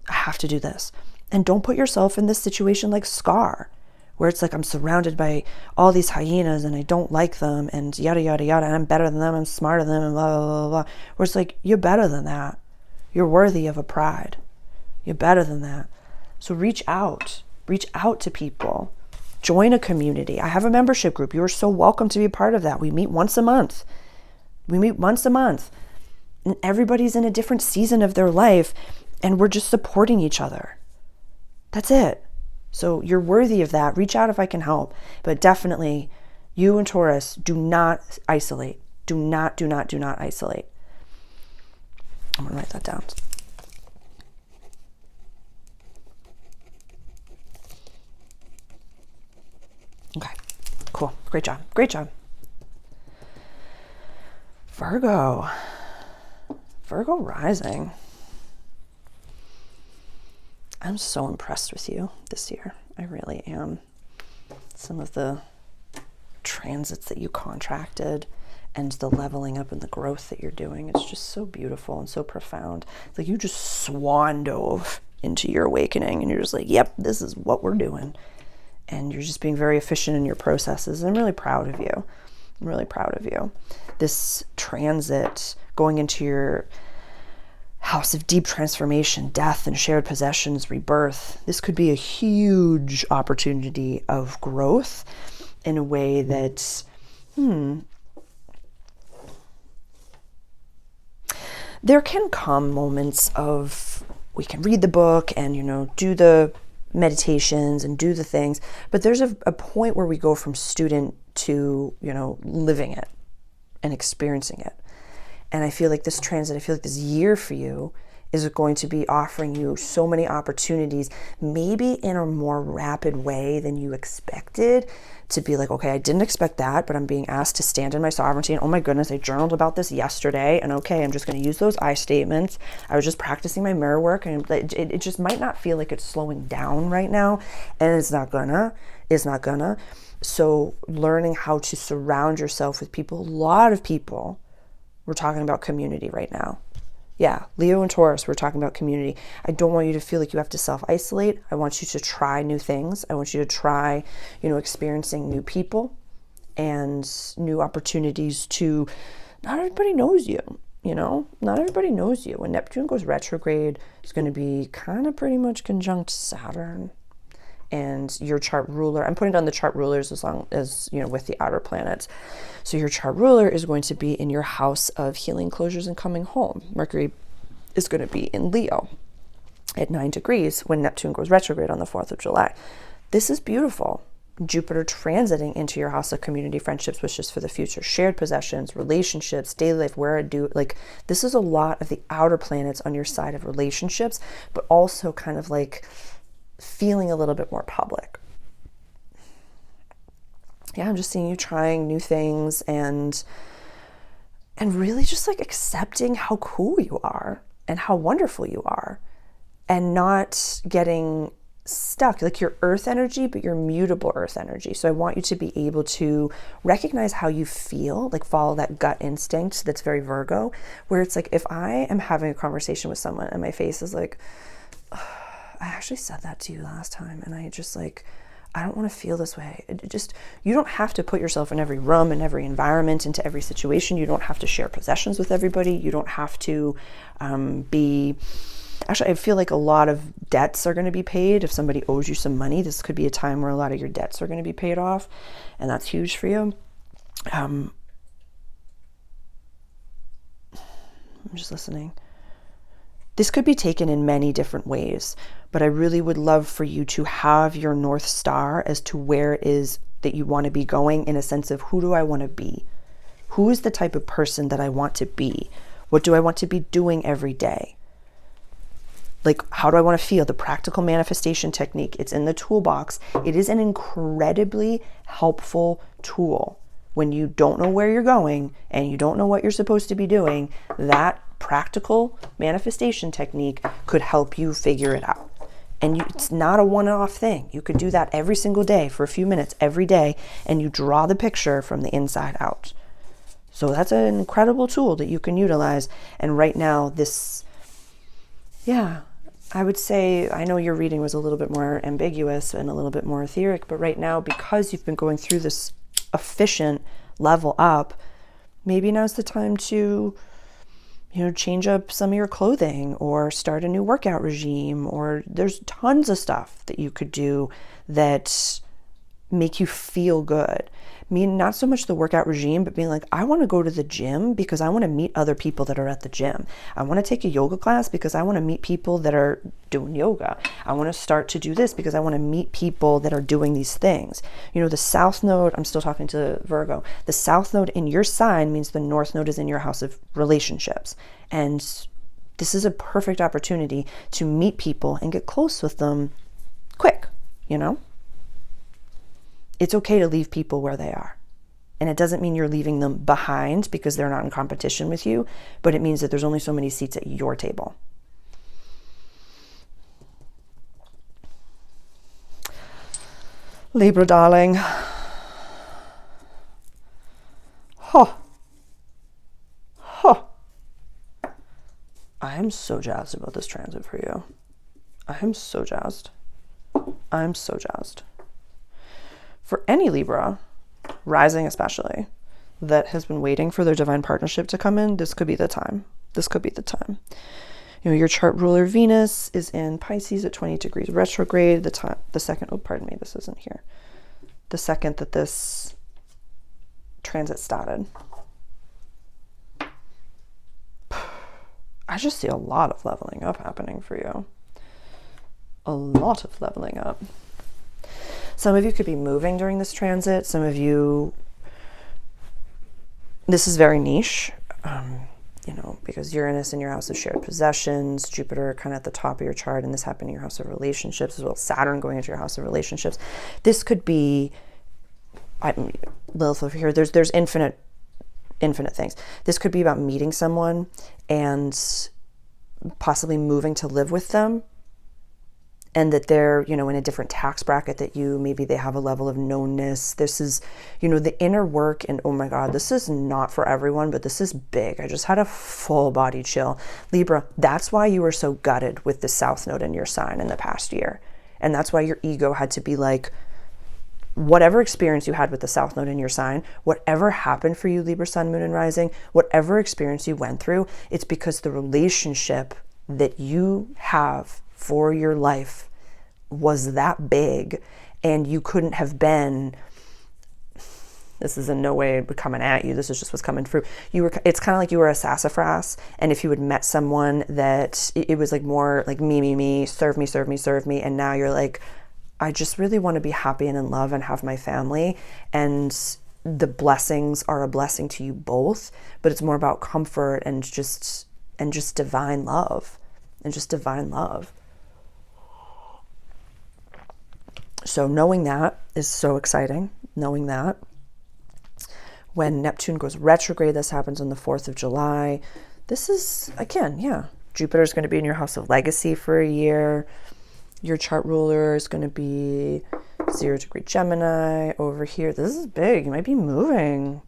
I have to do this. And don't put yourself in this situation like Scar, where it's like, I'm surrounded by all these hyenas and I don't like them and yada, yada, yada. And I'm better than them. I'm smarter than them and blah, blah, blah, blah. Where it's like, you're better than that. You're worthy of a pride. You're better than that. So reach out to people. Join a community. I have a membership group. You are so welcome to be a part of that. We meet once a month. And everybody's in a different season of their life, and we're just supporting each other. That's it. So you're worthy of that. Reach out if I can help. But definitely, you and Taurus, do not isolate. Do not isolate. I'm going to write that down. Okay, cool. Great job. Virgo rising. I'm so impressed with you this year. I really am. Some of the transits that you contracted and the leveling up and the growth that you're doing, it's just so beautiful and so profound. It's like you just swan dove into your awakening and you're just like, yep, this is what we're doing. And you're just being very efficient in your processes. I'm really proud of you. This transit going into your house of deep transformation, death and shared possessions, rebirth. This could be a huge opportunity of growth in a way that, there can come moments of, we can read the book and, do the meditations and do the things, but there's a point where we go from student to, living it and experiencing it. And I feel like this transit, this year for you is going to be offering you so many opportunities, maybe in a more rapid way than you expected, to be like, okay, I didn't expect that, but I'm being asked to stand in my sovereignty. And oh my goodness, I journaled about this yesterday. And okay, I'm just going to use those I statements. I was just practicing my mirror work, and it just might not feel like it's slowing down right now. And it's not gonna. So learning how to surround yourself with people, a lot of people. We're talking about community right now. Yeah, Leo and Taurus, we're talking about community. I don't want you to feel like you have to self-isolate. I want you to try new things. I want you to try, experiencing new people and new opportunities to, not everybody knows you, Not everybody knows you. When Neptune goes retrograde, it's going to be kind of pretty much conjunct Saturn. And your chart ruler, I'm putting down the chart rulers as long as, with the outer planets. So your chart ruler is going to be in your house of healing, closures, and coming home. Mercury is going to be in Leo at 9 degrees when Neptune goes retrograde on the 4th of July. This is beautiful. Jupiter transiting into your house of community, friendships, wishes for the future, shared possessions, relationships, daily life, where I do, this is a lot of the outer planets on your side of relationships, but also kind of feeling a little bit more public. Yeah, I'm just seeing you trying new things and really just accepting how cool you are and how wonderful you are, and not getting stuck, your earth energy, but your mutable earth energy. So I want you to be able to recognize how you feel, follow that gut instinct that's very Virgo, where it's if I am having a conversation with someone and my face is I actually said that to you last time, and I just I don't want to feel this way. You don't have to put yourself in every room, in every environment, into every situation. You don't have to share possessions with everybody. You don't have to actually, I feel like a lot of debts are going to be paid. If somebody owes you some money, this could be a time where a lot of your debts are going to be paid off, and that's huge for you. I'm just listening. This could be taken in many different ways, but I really would love for you to have your North Star as to where it is that you want to be going, in a sense of, who do I want to be? Who is the type of person that I want to be? What do I want to be doing every day? How do I want to feel? The practical manifestation technique, it's in the toolbox. It is an incredibly helpful tool. When you don't know where you're going and you don't know what you're supposed to be doing, that practical manifestation technique could help you figure it out. And it's not a one-off thing. You could do that every single day for a few minutes every day, and you draw the picture from the inside out. So that's an incredible tool that you can utilize. And right now, I would say, I know your reading was a little bit more ambiguous and a little bit more etheric, but right now, because you've been going through this efficient level up, maybe now's the time to change up some of your clothing or start a new workout regime, or there's tons of stuff that you could do that make you feel good. I mean, not so much the workout regime, but being like, I want to go to the gym because I want to meet other people that are at the gym. I want to take a yoga class because I want to meet people that are doing yoga. I want to start to do this because I want to meet people that are doing these things. The South Node, I'm still talking to Virgo, the South Node in your sign means the North Node is in your house of relationships. And this is a perfect opportunity to meet people and get close with them quick, It's okay to leave people where they are. And it doesn't mean you're leaving them behind because they're not in competition with you, but it means that there's only so many seats at your table. Libra, darling. I am so jazzed about this transit for you. I am so jazzed. For any Libra, rising especially, that has been waiting for their divine partnership to come in, this could be the time. Your chart ruler Venus is in Pisces at 20 degrees retrograde. The second that this transit started. I just see a lot of leveling up happening for you. A lot of leveling up. Some of you could be moving during this transit. Some of you, this is very niche, because Uranus in your house of shared possessions, Jupiter kind of at the top of your chart, and this happened in your house of relationships as well, Saturn going into your house of relationships. This could be, Lilith over here, there's infinite things. This could be about meeting someone and possibly moving to live with them, and that they're, in a different tax bracket that you, maybe they have a level of knownness. This is, the inner work, and oh my God, this is not for everyone, but this is big. I just had a full body chill. Libra, that's why you were so gutted with the South Node in your sign in the past year. And that's why your ego had to be like, whatever experience you had with the South Node in your sign, whatever happened for you, Libra, Sun, Moon, and Rising, whatever experience you went through, it's because the relationship that you have for your life was that big, and you couldn't have been, this is in no way coming at you, this is just what's coming through. It's kind of like you were a sassafras, and if you had met someone that it was like more like me, serve me, and now you're like, I just really want to be happy and in love and have my family, and the blessings are a blessing to you both, but it's more about comfort and just divine love. So knowing that is so exciting, knowing that. When Neptune goes retrograde, this happens on the 4th of July. This is, again, Jupiter's going to be in your house of legacy for a year. Your chart ruler is going to be 0 degree Gemini over here. This is big. You might be moving.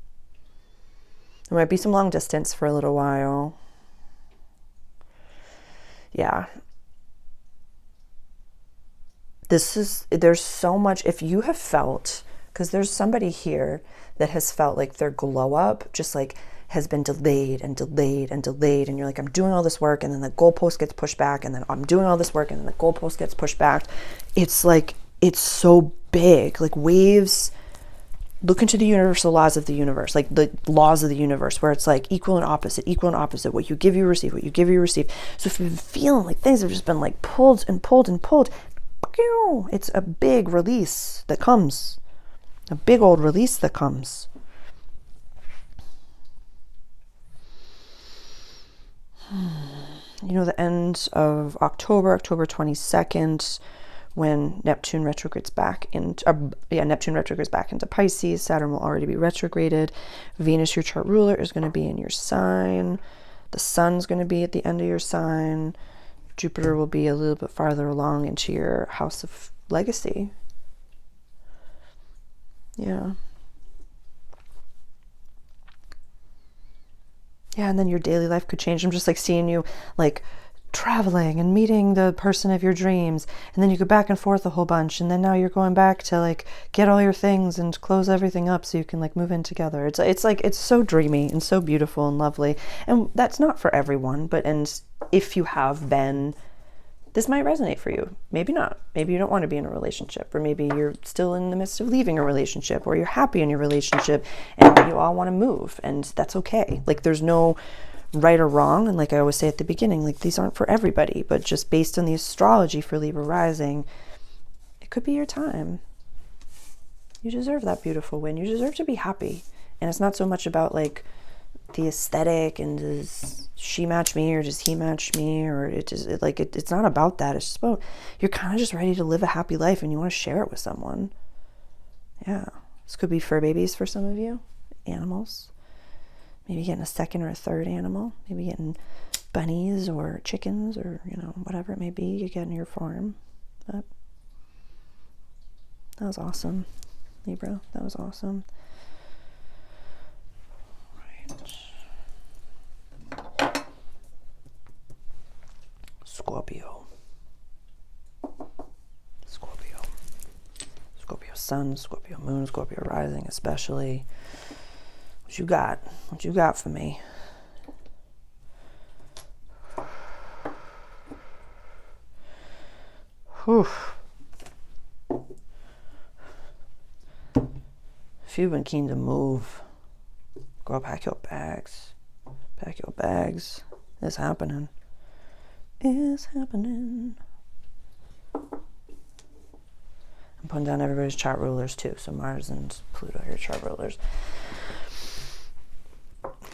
There might be some long distance for a little while. Yeah. There's so much, if you have felt, because there's somebody here that has felt like their glow up just like has been delayed, and you're like, I'm doing all this work, and then the goalpost gets pushed back, and then I'm doing all this work, and then the goalpost gets pushed back. It's like, it's so big, like waves. Look into the universal laws of the universe, like the laws of the universe, where it's like equal and opposite. What you give, you receive. So if you've been feeling like things have just been like pulled, it's a big release that comes. A big old release that comes. The end of October 22nd, when Neptune retrogrades back into Pisces. Saturn will already be retrograded. Venus, your chart ruler, is going to be in your sign. The sun's going to be at the end of your sign. Jupiter will be a little bit farther along into your house of legacy. Yeah, and then your daily life could change. I'm just like seeing you like traveling and meeting the person of your dreams, and then you go back and forth a whole bunch, and then now you're going back to like get all your things and close everything up so you can like move in together. It's like, it's so dreamy and so beautiful and lovely, and that's not for everyone, but and if you have been, this might resonate for you. Maybe not. Maybe you don't want to be in a relationship, or maybe you're still in the midst of leaving a relationship, or you're happy in your relationship and you all want to move, and that's okay. Like, there's no right or wrong, and like I always say at the beginning, like, these aren't for everybody, but just based on the astrology for Libra rising, it could be your time. You deserve that beautiful win. You deserve to be happy. And it's not so much about like the aesthetic and does she match me or does he match me, or it's not about that. It's just about, you're kind of just ready to live a happy life and you want to share it with someone. Yeah, this could be fur babies for some of you, animals. Maybe getting a second or a third animal. Maybe getting bunnies or chickens, or, you know, whatever it may be you get in your farm. But that was awesome, Libra. That was awesome. Right. Scorpio. Scorpio. Scorpio sun, Scorpio moon, Scorpio rising especially. What you got? What you got for me? Whew. If you've been keen to move, go pack your bags. Pack your bags. It's happening. It's happening. I'm putting down everybody's chart rulers too. So Mars and Pluto are your chart rulers.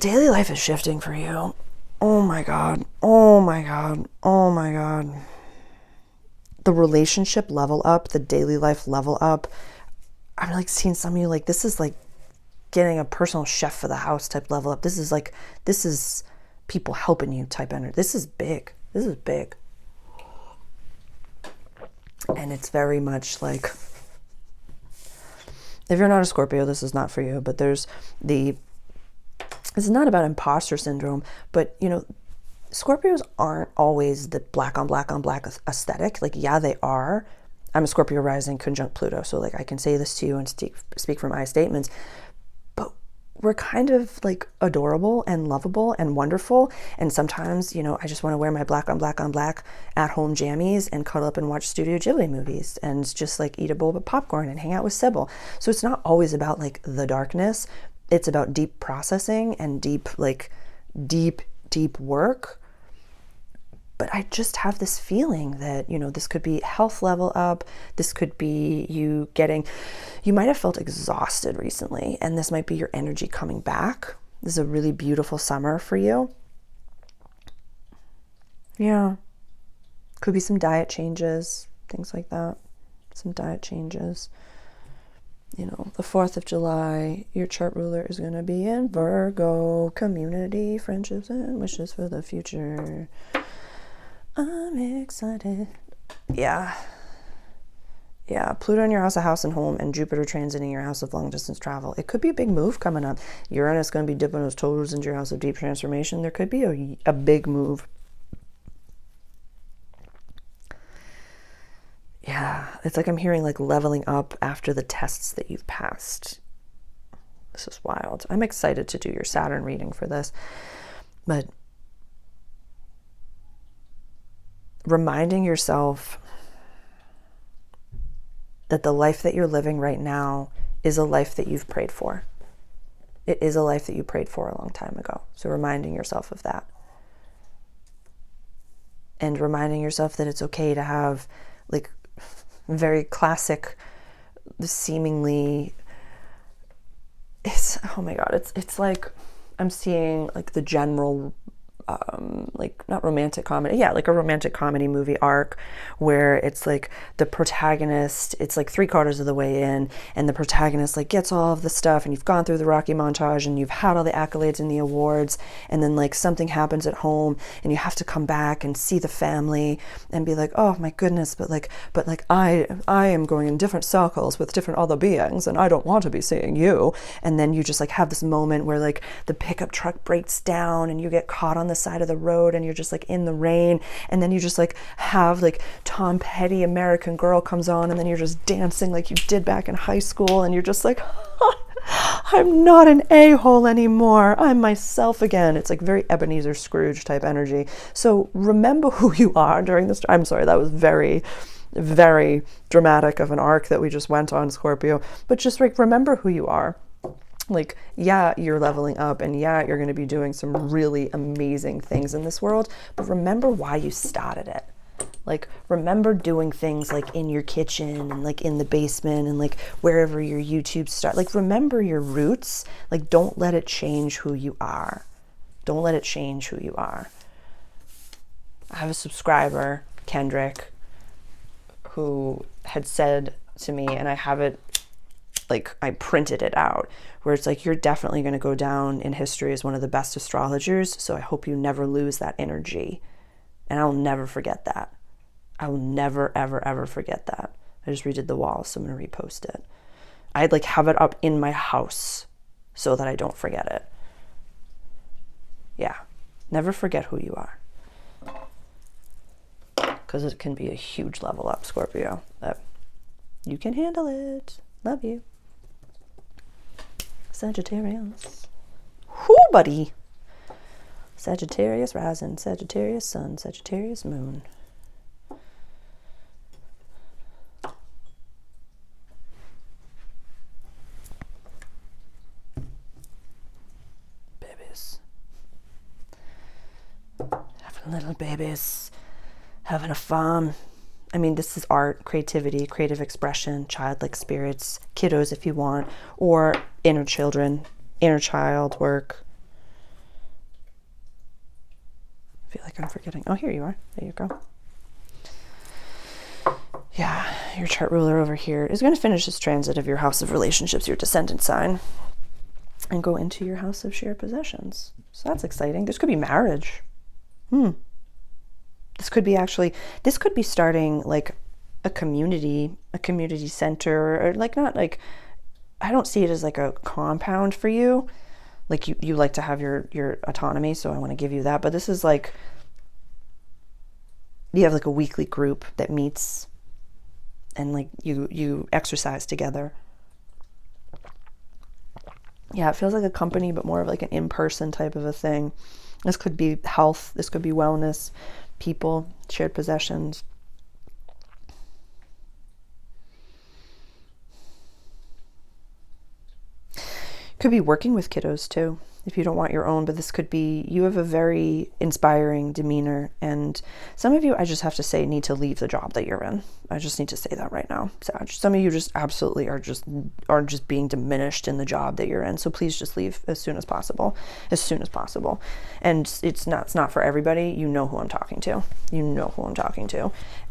Daily life is shifting for you. Oh my God. Oh my God. Oh my God. The relationship level up, the daily life level up. I've like seen some of you like, this is like getting a personal chef for the house type level up. This is people helping you type energy. This is big. This is big. And it's very much like, if you're not a Scorpio, this is not for you, but this is not about imposter syndrome, but you know, Scorpios aren't always the black on black on black aesthetic. Like, yeah, they are. I'm a Scorpio rising conjunct Pluto, so like I can say this to you and speak from my statements, but we're kind of like adorable and lovable and wonderful. And sometimes, you know, I just want to wear my black on black on black at home jammies and cuddle up and watch Studio Ghibli movies and just like eat a bowl of popcorn and hang out with Sybil. So it's not always about like the darkness. It's about deep processing and deep work. But I just have this feeling that, you know, this could be health level up. This could be you might have felt exhausted recently, and this might be your energy coming back. This is a really beautiful summer for you. Yeah. Could be some diet changes, things like that. Some diet changes. You know, the 4th of July, your chart ruler is going to be in Virgo, community, friendships, and wishes for the future. I'm excited. Yeah. Yeah, Pluto in your house of house and home, and Jupiter transiting your house of long distance travel. It could be a big move coming up. Uranus going to be dipping those toes into your house of deep transformation. There could be a big move. Yeah, it's like I'm hearing like leveling up after the tests that you've passed. This is wild. I'm excited to do your Saturn reading for this, but reminding yourself that the life that you're living right now is a life that you've prayed for. It is a life that you prayed for a long time ago. So reminding yourself of that. And reminding yourself that it's okay to have like very classic, seemingly, oh my God, it's like I'm seeing like the general like not romantic comedy, yeah, like a romantic comedy movie arc where it's like the protagonist, it's like 3/4 of the way in, and the protagonist like gets all of the stuff, and you've gone through the Rocky montage and you've had all the accolades and the awards, and then like something happens at home and you have to come back and see the family and be like, oh my goodness, but I am going in different circles with different other beings and I don't want to be seeing you. And then you just like have this moment where like the pickup truck breaks down and you get caught on the the side of the road and you're just like in the rain, and then you just like have like Tom Petty American Girl comes on, and then you're just dancing like you did back in high school, and you're just like, I'm not an a-hole anymore, I'm myself again. It's like very Ebenezer Scrooge type energy. So remember who you are during this. I'm sorry, that was very, very dramatic of an arc that we just went on, Scorpio, but just like remember who you are. Like, yeah, you're leveling up, and yeah, you're going to be doing some really amazing things in this world, but remember why you started it. Like, remember doing things like in your kitchen and like in the basement and like wherever your YouTube start. Like, remember your roots. Like, don't let it change who you are. Don't let it change who you are. I have a subscriber, Kendrick, who had said to me, and I have it, like I printed it out, where it's like, you're definitely going to go down in history as one of the best astrologers, so I hope you never lose that energy. And I'll never forget that. I will never, ever, ever forget that. I just redid the wall, so I'm going to repost it. I'd like have it up in my house so that I don't forget it. Yeah, never forget who you are. Because it can be a huge level up, Scorpio. But you can handle it. Love you. Sagittarius. Whoo, buddy. Sagittarius rising, Sagittarius sun, Sagittarius moon. Babies. Having little babies. Having a farm. I mean, this is art, creativity, creative expression, childlike spirits, kiddos if you want, or inner children, inner child work. I feel like I'm forgetting. Oh, here you are. There you go. Yeah, your chart ruler over here is going to finish this transit of your house of relationships, your descendant sign, and go into your house of shared possessions. So that's exciting. This could be marriage. This could be starting like a community center, or like, not like, I don't see it as like a compound for you. Like you like to have your autonomy, so I want to give you that. But this is like, you have like a weekly group that meets and like you exercise together. Yeah, it feels like a company, but more of like an in-person type of a thing. This could be health, this could be wellness, people, shared possessions. Could be working with kiddos too, if you don't want your own, but this could be, you have a very inspiring demeanor, and some of you, I just have to say, need to leave the job that you're in. I just need to say that right now. Sag. Some of you just absolutely are just being diminished in the job that you're in, so please just leave as soon as possible. And it's not for everybody. You know who I'm talking to.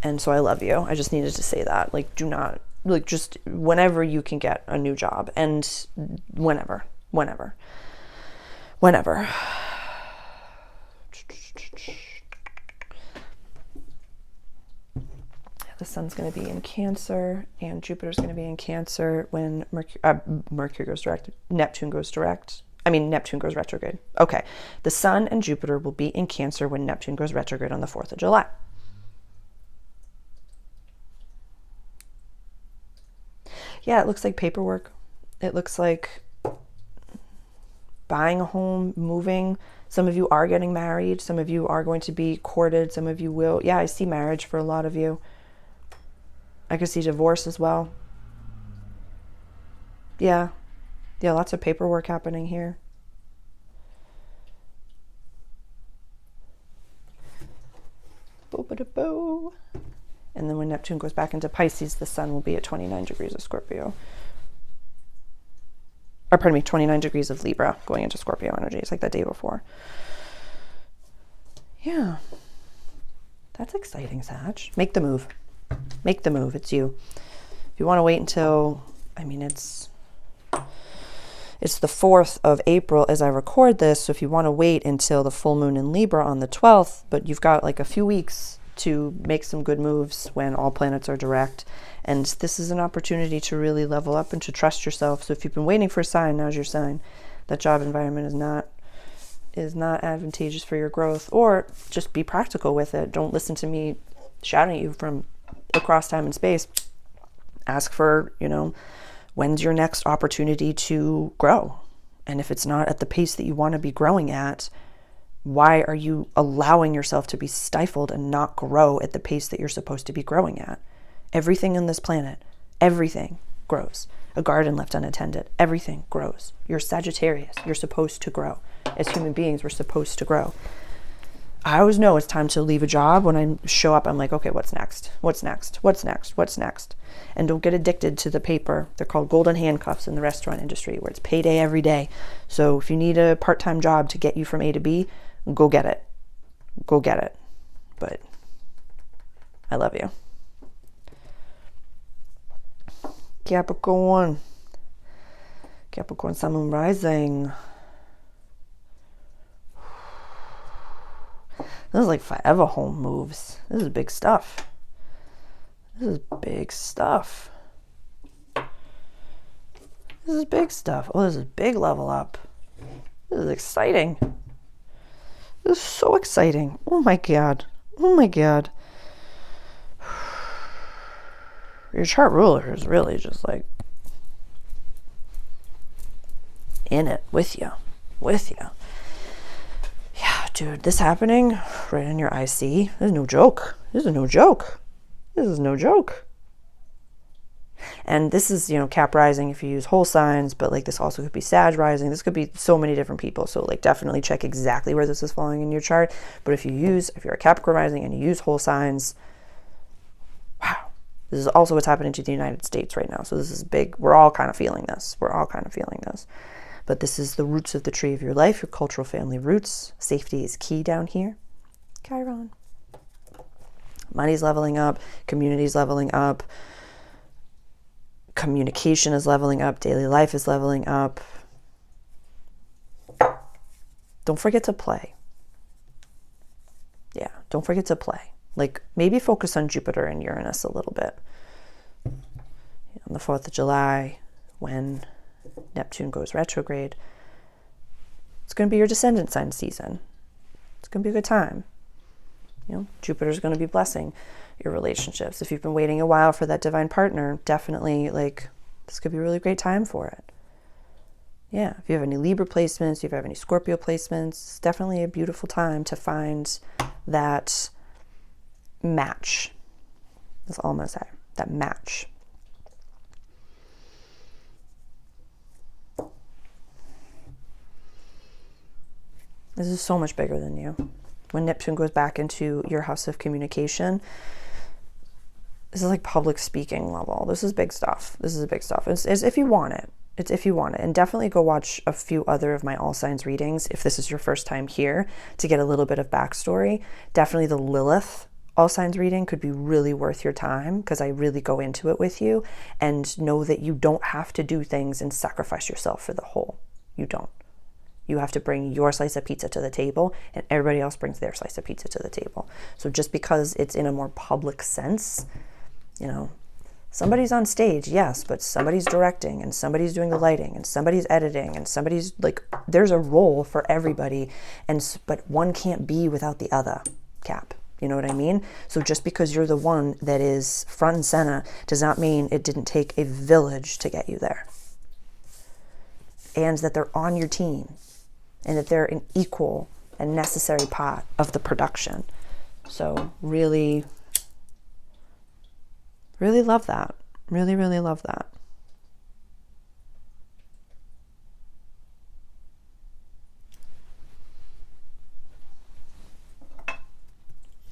And so I love you. I just needed to say that. Like, do not, like, just whenever you can get a new job, and whenever. The sun's going to be in Cancer, and Jupiter's going to be in Cancer when Mercury goes direct. Neptune goes retrograde. Okay, the sun and Jupiter will be in Cancer when Neptune goes retrograde on the 4th of July. Yeah, it looks like paperwork. It looks like buying a home, moving. Some of you are getting married. Some of you are going to be courted. Some of you will. Yeah, I see marriage for a lot of you. I could see divorce as well. Yeah, lots of paperwork happening here. Bo-ba-da-bo. And then when Neptune goes back into Pisces, the sun will be at 29 degrees of Scorpio. Or pardon me, 29 degrees of Libra going into Scorpio energy. It's like the day before. Yeah. That's exciting, Sag. Make the move. It's you. If you want to wait until, it's the 4th of April as I record this. So if you want to wait until the full moon in Libra on the 12th, but you've got like a few weeks to make some good moves when all planets are direct. And this is an opportunity to really level up and to trust yourself. So if you've been waiting for a sign, now's your sign. That job environment is not is not advantageous for your growth, or just be practical with it. Don't listen to me shouting at you from across time and space. Ask for, you know, when's your next opportunity to grow? And if it's not at the pace that you want to be growing at, why are you allowing yourself to be stifled and not grow at the pace that you're supposed to be growing at? Everything on this planet, everything grows. A garden left unattended, everything grows. You're Sagittarius, you're supposed to grow. As human beings, we're supposed to grow. I always know it's time to leave a job. When I show up, I'm like, okay, what's next? What's next? What's next? What's next? And don't get addicted to the paper. They're called golden handcuffs in the restaurant industry, where it's payday every day. So if you need a part-time job to get you from A to B, go get it. Go get it. But I love you. Capricorn. Capricorn, Sun, Moon, Rising. This is like forever home moves. This is big stuff. This is big stuff. This is big stuff. Oh, this is big level up. This is exciting. This is so exciting. Oh my God. Oh my God. Your chart ruler is really just like in it with you. With you. Yeah, dude, this happening right in your IC. This is no joke. This is no joke. This is no joke. And this is, you know, Cap rising if you use whole signs, but like this also could be Sag rising. This could be so many different people. So like definitely check exactly where this is falling in your chart. But if you're a Capricorn rising and you use whole signs, wow. This is also what's happening to the United States right now. So this is big. We're all kind of feeling this. We're all kind of feeling this. But this is the roots of the tree of your life, your cultural family roots. Safety is key down here. Chiron. Money's leveling up. Community's leveling up. Communication is leveling up. Daily life is leveling up. Don't forget to play. Yeah, don't forget to play. Like maybe focus on Jupiter and Uranus a little bit. On the 4th of July, when Neptune goes retrograde, it's going to be your descendant sign season. It's going to be a good time. You know, Jupiter's going to be blessing your relationships. If you've been waiting a while for that divine partner, definitely like this could be a really great time for it. Yeah, if you have any Libra placements, if you have any Scorpio placements, it's definitely a beautiful time to find that match. That's all I'm going to say. That match. This is so much bigger than you. When Neptune goes back into your house of communication, this is like public speaking level. This is big stuff. This is big stuff. It's if you want it. It's if you want it. And definitely go watch a few other of my all signs readings if this is your first time here to get a little bit of backstory. Definitely the Lilith all signs reading could be really worth your time because I really go into it with you and know that you don't have to do things and sacrifice yourself for the whole. You don't. You have to bring your slice of pizza to the table and everybody else brings their slice of pizza to the table. So just because it's in a more public sense, you know, somebody's on stage, yes, but somebody's directing and somebody's doing the lighting and somebody's editing and somebody's like, there's a role for everybody. But one can't be without the other, Cap. You know what I mean? So just because you're the one that is front and center does not mean it didn't take a village to get you there. And that they're on your team. And that they're an equal and necessary part of the production. So really, really love that. Really, really love that.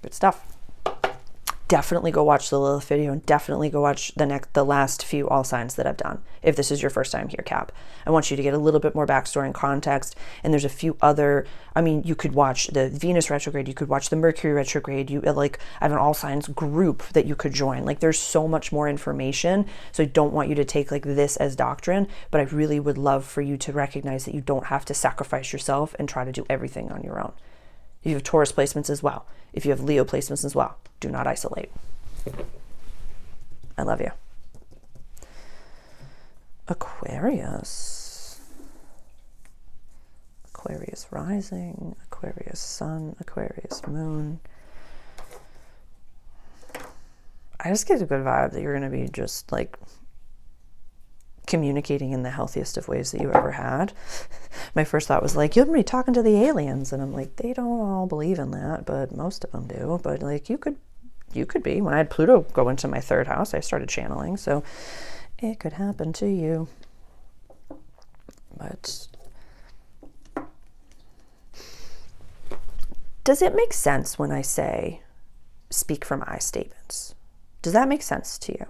Good stuff. Definitely go watch the Lilith video and definitely go watch the last few all signs that I've done. If this is your first time here, Cap, I want you to get a little bit more backstory and context. And there's a few other, I mean, you could watch the Venus retrograde, you could watch the Mercury retrograde. I have an all signs group that you could join. Like there's so much more information. So I don't want you to take like this as doctrine, but I really would love for you to recognize that you don't have to sacrifice yourself and try to do everything on your own. If you have Taurus placements as well. If you have Leo placements as well. Do not isolate. I love you. Aquarius. Aquarius rising, Aquarius sun, Aquarius moon. I just get a good vibe that you're going to be just like communicating in the healthiest of ways that you ever had. My first thought was like, you're going to be talking to the aliens. And I'm like, they don't all believe in that, but most of them do. But like, you could be. When I had Pluto go into my third house, I started channeling. So it could happen to you. But does it make sense when I say speak from I statements? Does that make sense to you?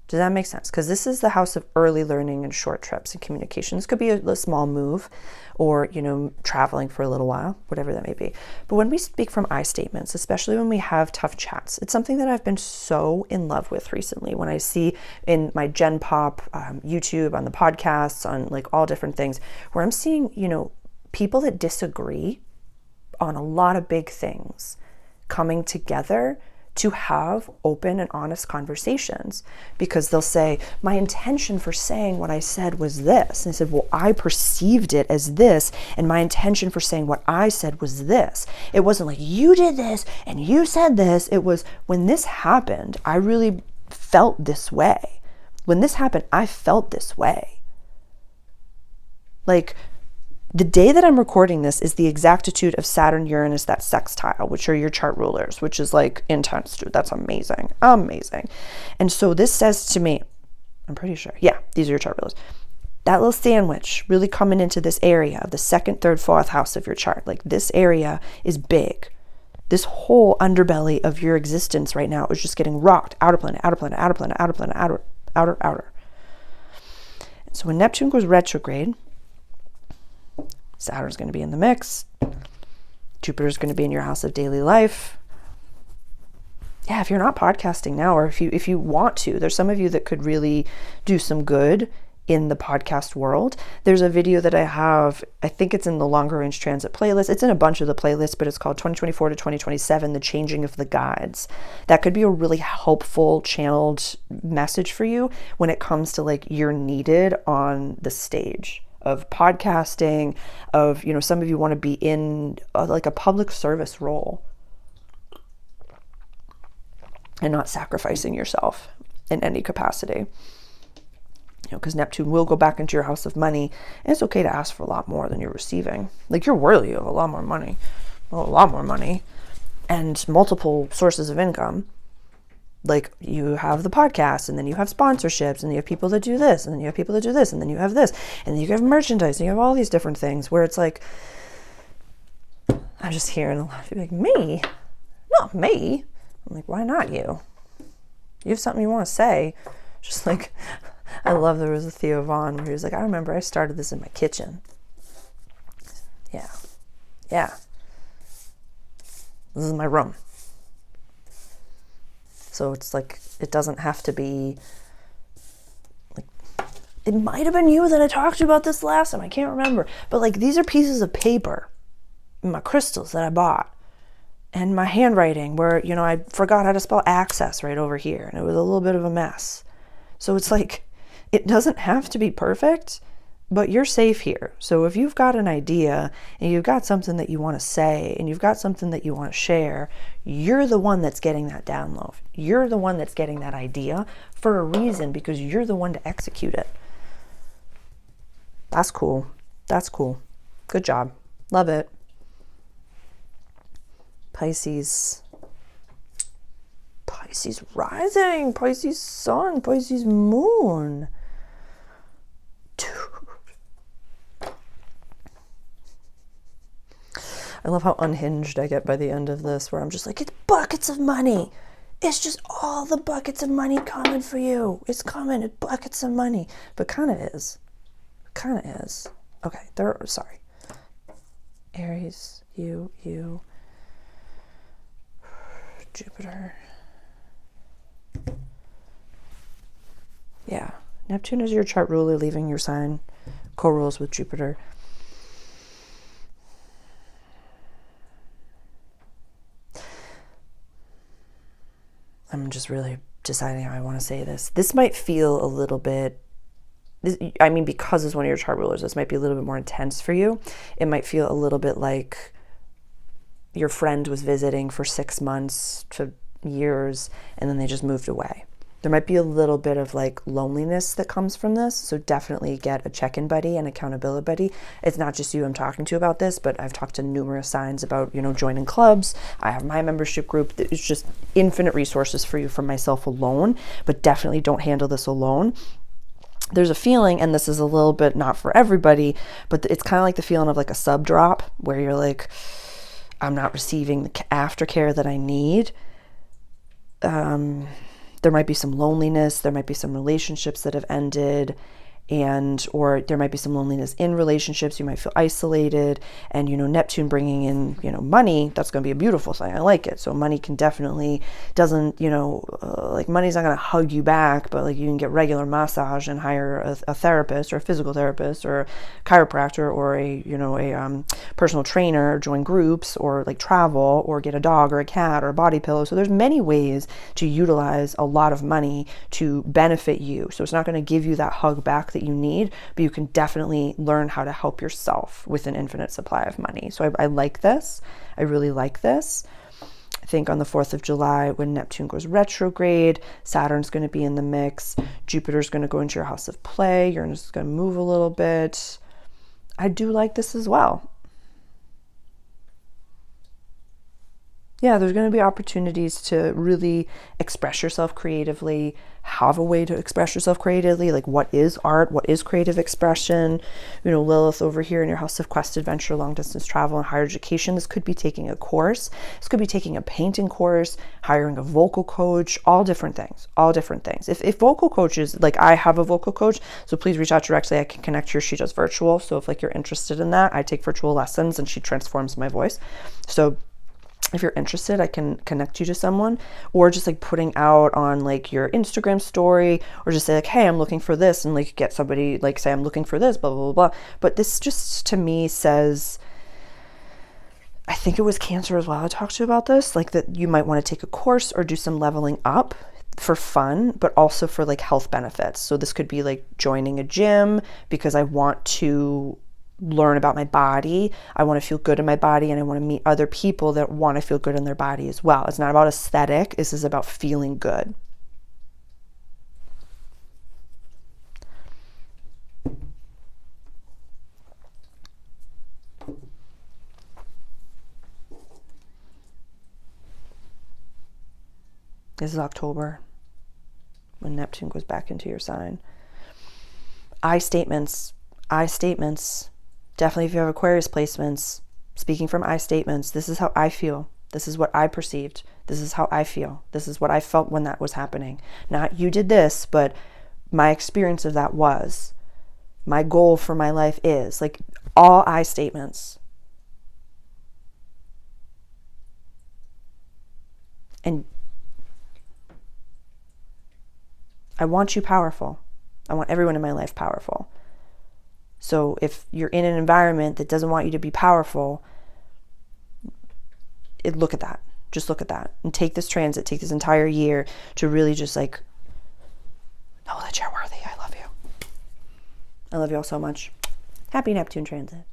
Does that make sense? Because this is the house of early learning and short trips and communication. This could be a small move or, you know, traveling for a little while, whatever that may be. But when we speak from I statements, especially when we have tough chats, it's something that I've been so in love with recently. When I see in my Gen Pop, YouTube, on the podcasts, on like all different things, where I'm seeing, you know, people that disagree on a lot of big things coming together to have open and honest conversations, because they'll say, my intention for saying what I said was this. And I said, well, I perceived it as this, and my intention for saying what I said was this. It wasn't like you did this and you said this. It was, when this happened, I really felt this way. When this happened, I felt this way. Like, the day that I'm recording this is the exactitude of Saturn, Uranus, that sextile, which are your chart rulers, which is like intense, dude. That's amazing. Amazing. And so this says to me, I'm pretty sure, yeah, these are your chart rulers. That little sandwich really coming into this area of the second, third, fourth house of your chart. Like, this area is big. This whole underbelly of your existence right now is just getting rocked. Outer planet, outer planet, outer planet, outer planet, outer. And so when Neptune goes retrograde, Saturn's going to be in the mix. Jupiter's going to be in your house of daily life. Yeah, if you're not podcasting now, or if you want to, there's some of you that could really do some good in the podcast world. There's a video that I have, I think it's in the longer range transit playlist. It's in a bunch of the playlists, but it's called 2024 to 2027, The Changing of the Guides. That could be a really helpful channeled message for you when it comes to like, you're needed on the stage of podcasting, of, you know, some of you want to be in like a public service role and not sacrificing yourself in any capacity. You know, because Neptune will go back into your house of money, and it's okay to ask for a lot more than you're receiving. Like, you're worthy of a lot more money, and multiple sources of income. Like, you have the podcast, and then you have sponsorships, and you have people that do this, and then you have people that do this, and then you have this, and then you have merchandise, and you have all these different things where it's like, I'm just hearing a lot of people like, me? Not me. I'm like, why not you? You have something you want to say. Just like, I love, there was a Theo Vaughn where he was like, I remember I started this in my kitchen. Yeah. This is my room. So it's like, it doesn't have to be, like, it might have been you that I talked to about this last time. I can't remember. But like, these are pieces of paper, my crystals that I bought, and my handwriting where, you know, I forgot how to spell access right over here. And it was a little bit of a mess. So it's like, it doesn't have to be perfect, but you're safe here. So if you've got an idea and you've got something that you want to say and you've got something that you want to share, you're the one that's getting that download. You're the one that's getting that idea for a reason, because you're the one to execute it. That's cool. That's cool. Good job. Love it. Pisces rising, Pisces sun, Pisces moon. Dude. I love how unhinged I get by the end of this, where I'm just like, it's buckets of money. It's just all the buckets of money coming for you. It's coming. It's buckets of money. But kind of is. Okay, sorry. Aries, you, Jupiter. Yeah, Neptune is your chart ruler, leaving your sign, co-rules with Jupiter. I'm just really deciding how I want to say this. This might feel a little bit I mean, because it's one of your chart rulers, this might be a little bit more intense for you. It might feel a little bit like your friend was visiting for 6 months to years, and then they just moved away. There might be a little bit of like loneliness that comes from this. So definitely get a check-in buddy and accountability buddy. It's not just you I'm talking to about this, but I've talked to numerous signs about, joining clubs. I have my membership group. It's just infinite resources for you from myself alone, but definitely don't handle this alone. There's a feeling, and this is a little bit not for everybody, but it's kind of like the feeling of like a sub drop where you're like, I'm not receiving the aftercare that I need. There might be some loneliness. There might be some relationships that have ended, or there might be some loneliness in relationships. You might feel isolated, and Neptune bringing in money, that's going to be a beautiful thing. I like it. So money can definitely like money's not going to hug you back, but like you can get regular massage and hire a therapist or a physical therapist or a chiropractor or a personal trainer, join groups, or like travel, or get a dog or a cat or a body pillow. So there's many ways to utilize a lot of money to benefit you. So it's not going to give you that hug back that you need, but you can definitely learn how to help yourself with an infinite supply of money. So I like this. I really like this. I think on the 4th of July, when Neptune goes retrograde, Saturn's going to be in the mix. Jupiter's going to go into your house of play. Uranus is going to move a little bit. I do like this as well. Yeah, there's going to be opportunities to really express yourself creatively, have a way to express yourself creatively, like what is art, what is creative expression. Lilith over here in your house of quest, adventure, long distance travel, and higher education. This could be taking a course. This could be taking a painting course, hiring a vocal coach, all different things. If vocal coaches, like I have a vocal coach, so please reach out directly. I can connect you. She does virtual. So if like you're interested in that, I take virtual lessons and she transforms my voice. So if you're interested, I can connect you to someone, or just like putting out on like your Instagram story, or just say like, hey, I'm looking for this, and like get somebody like say, I'm looking for this, blah, blah, blah, blah. But this just to me says, I think it was Cancer as well I talked to you about this, like that you might want to take a course or do some leveling up for fun, but also for like health benefits. So this could be like joining a gym because I want to learn about my body. I want to feel good in my body, and I want to meet other people that want to feel good in their body as well. It's not about aesthetic. This is about feeling good. This is October when Neptune goes back into your sign. I statements. Definitely if you have Aquarius placements, speaking from I statements, this is how I feel. This is what I perceived. This is how I feel. This is what I felt when that was happening. Not you did this, but my experience of that was. My goal for my life is. Like all I statements. And I want you powerful. I want everyone in my life powerful. So if you're in an environment that doesn't want you to be powerful, look at that. Just look at that. And take this transit, take this entire year to really just like know that you're worthy. I love you. I love you all so much. Happy Neptune transit.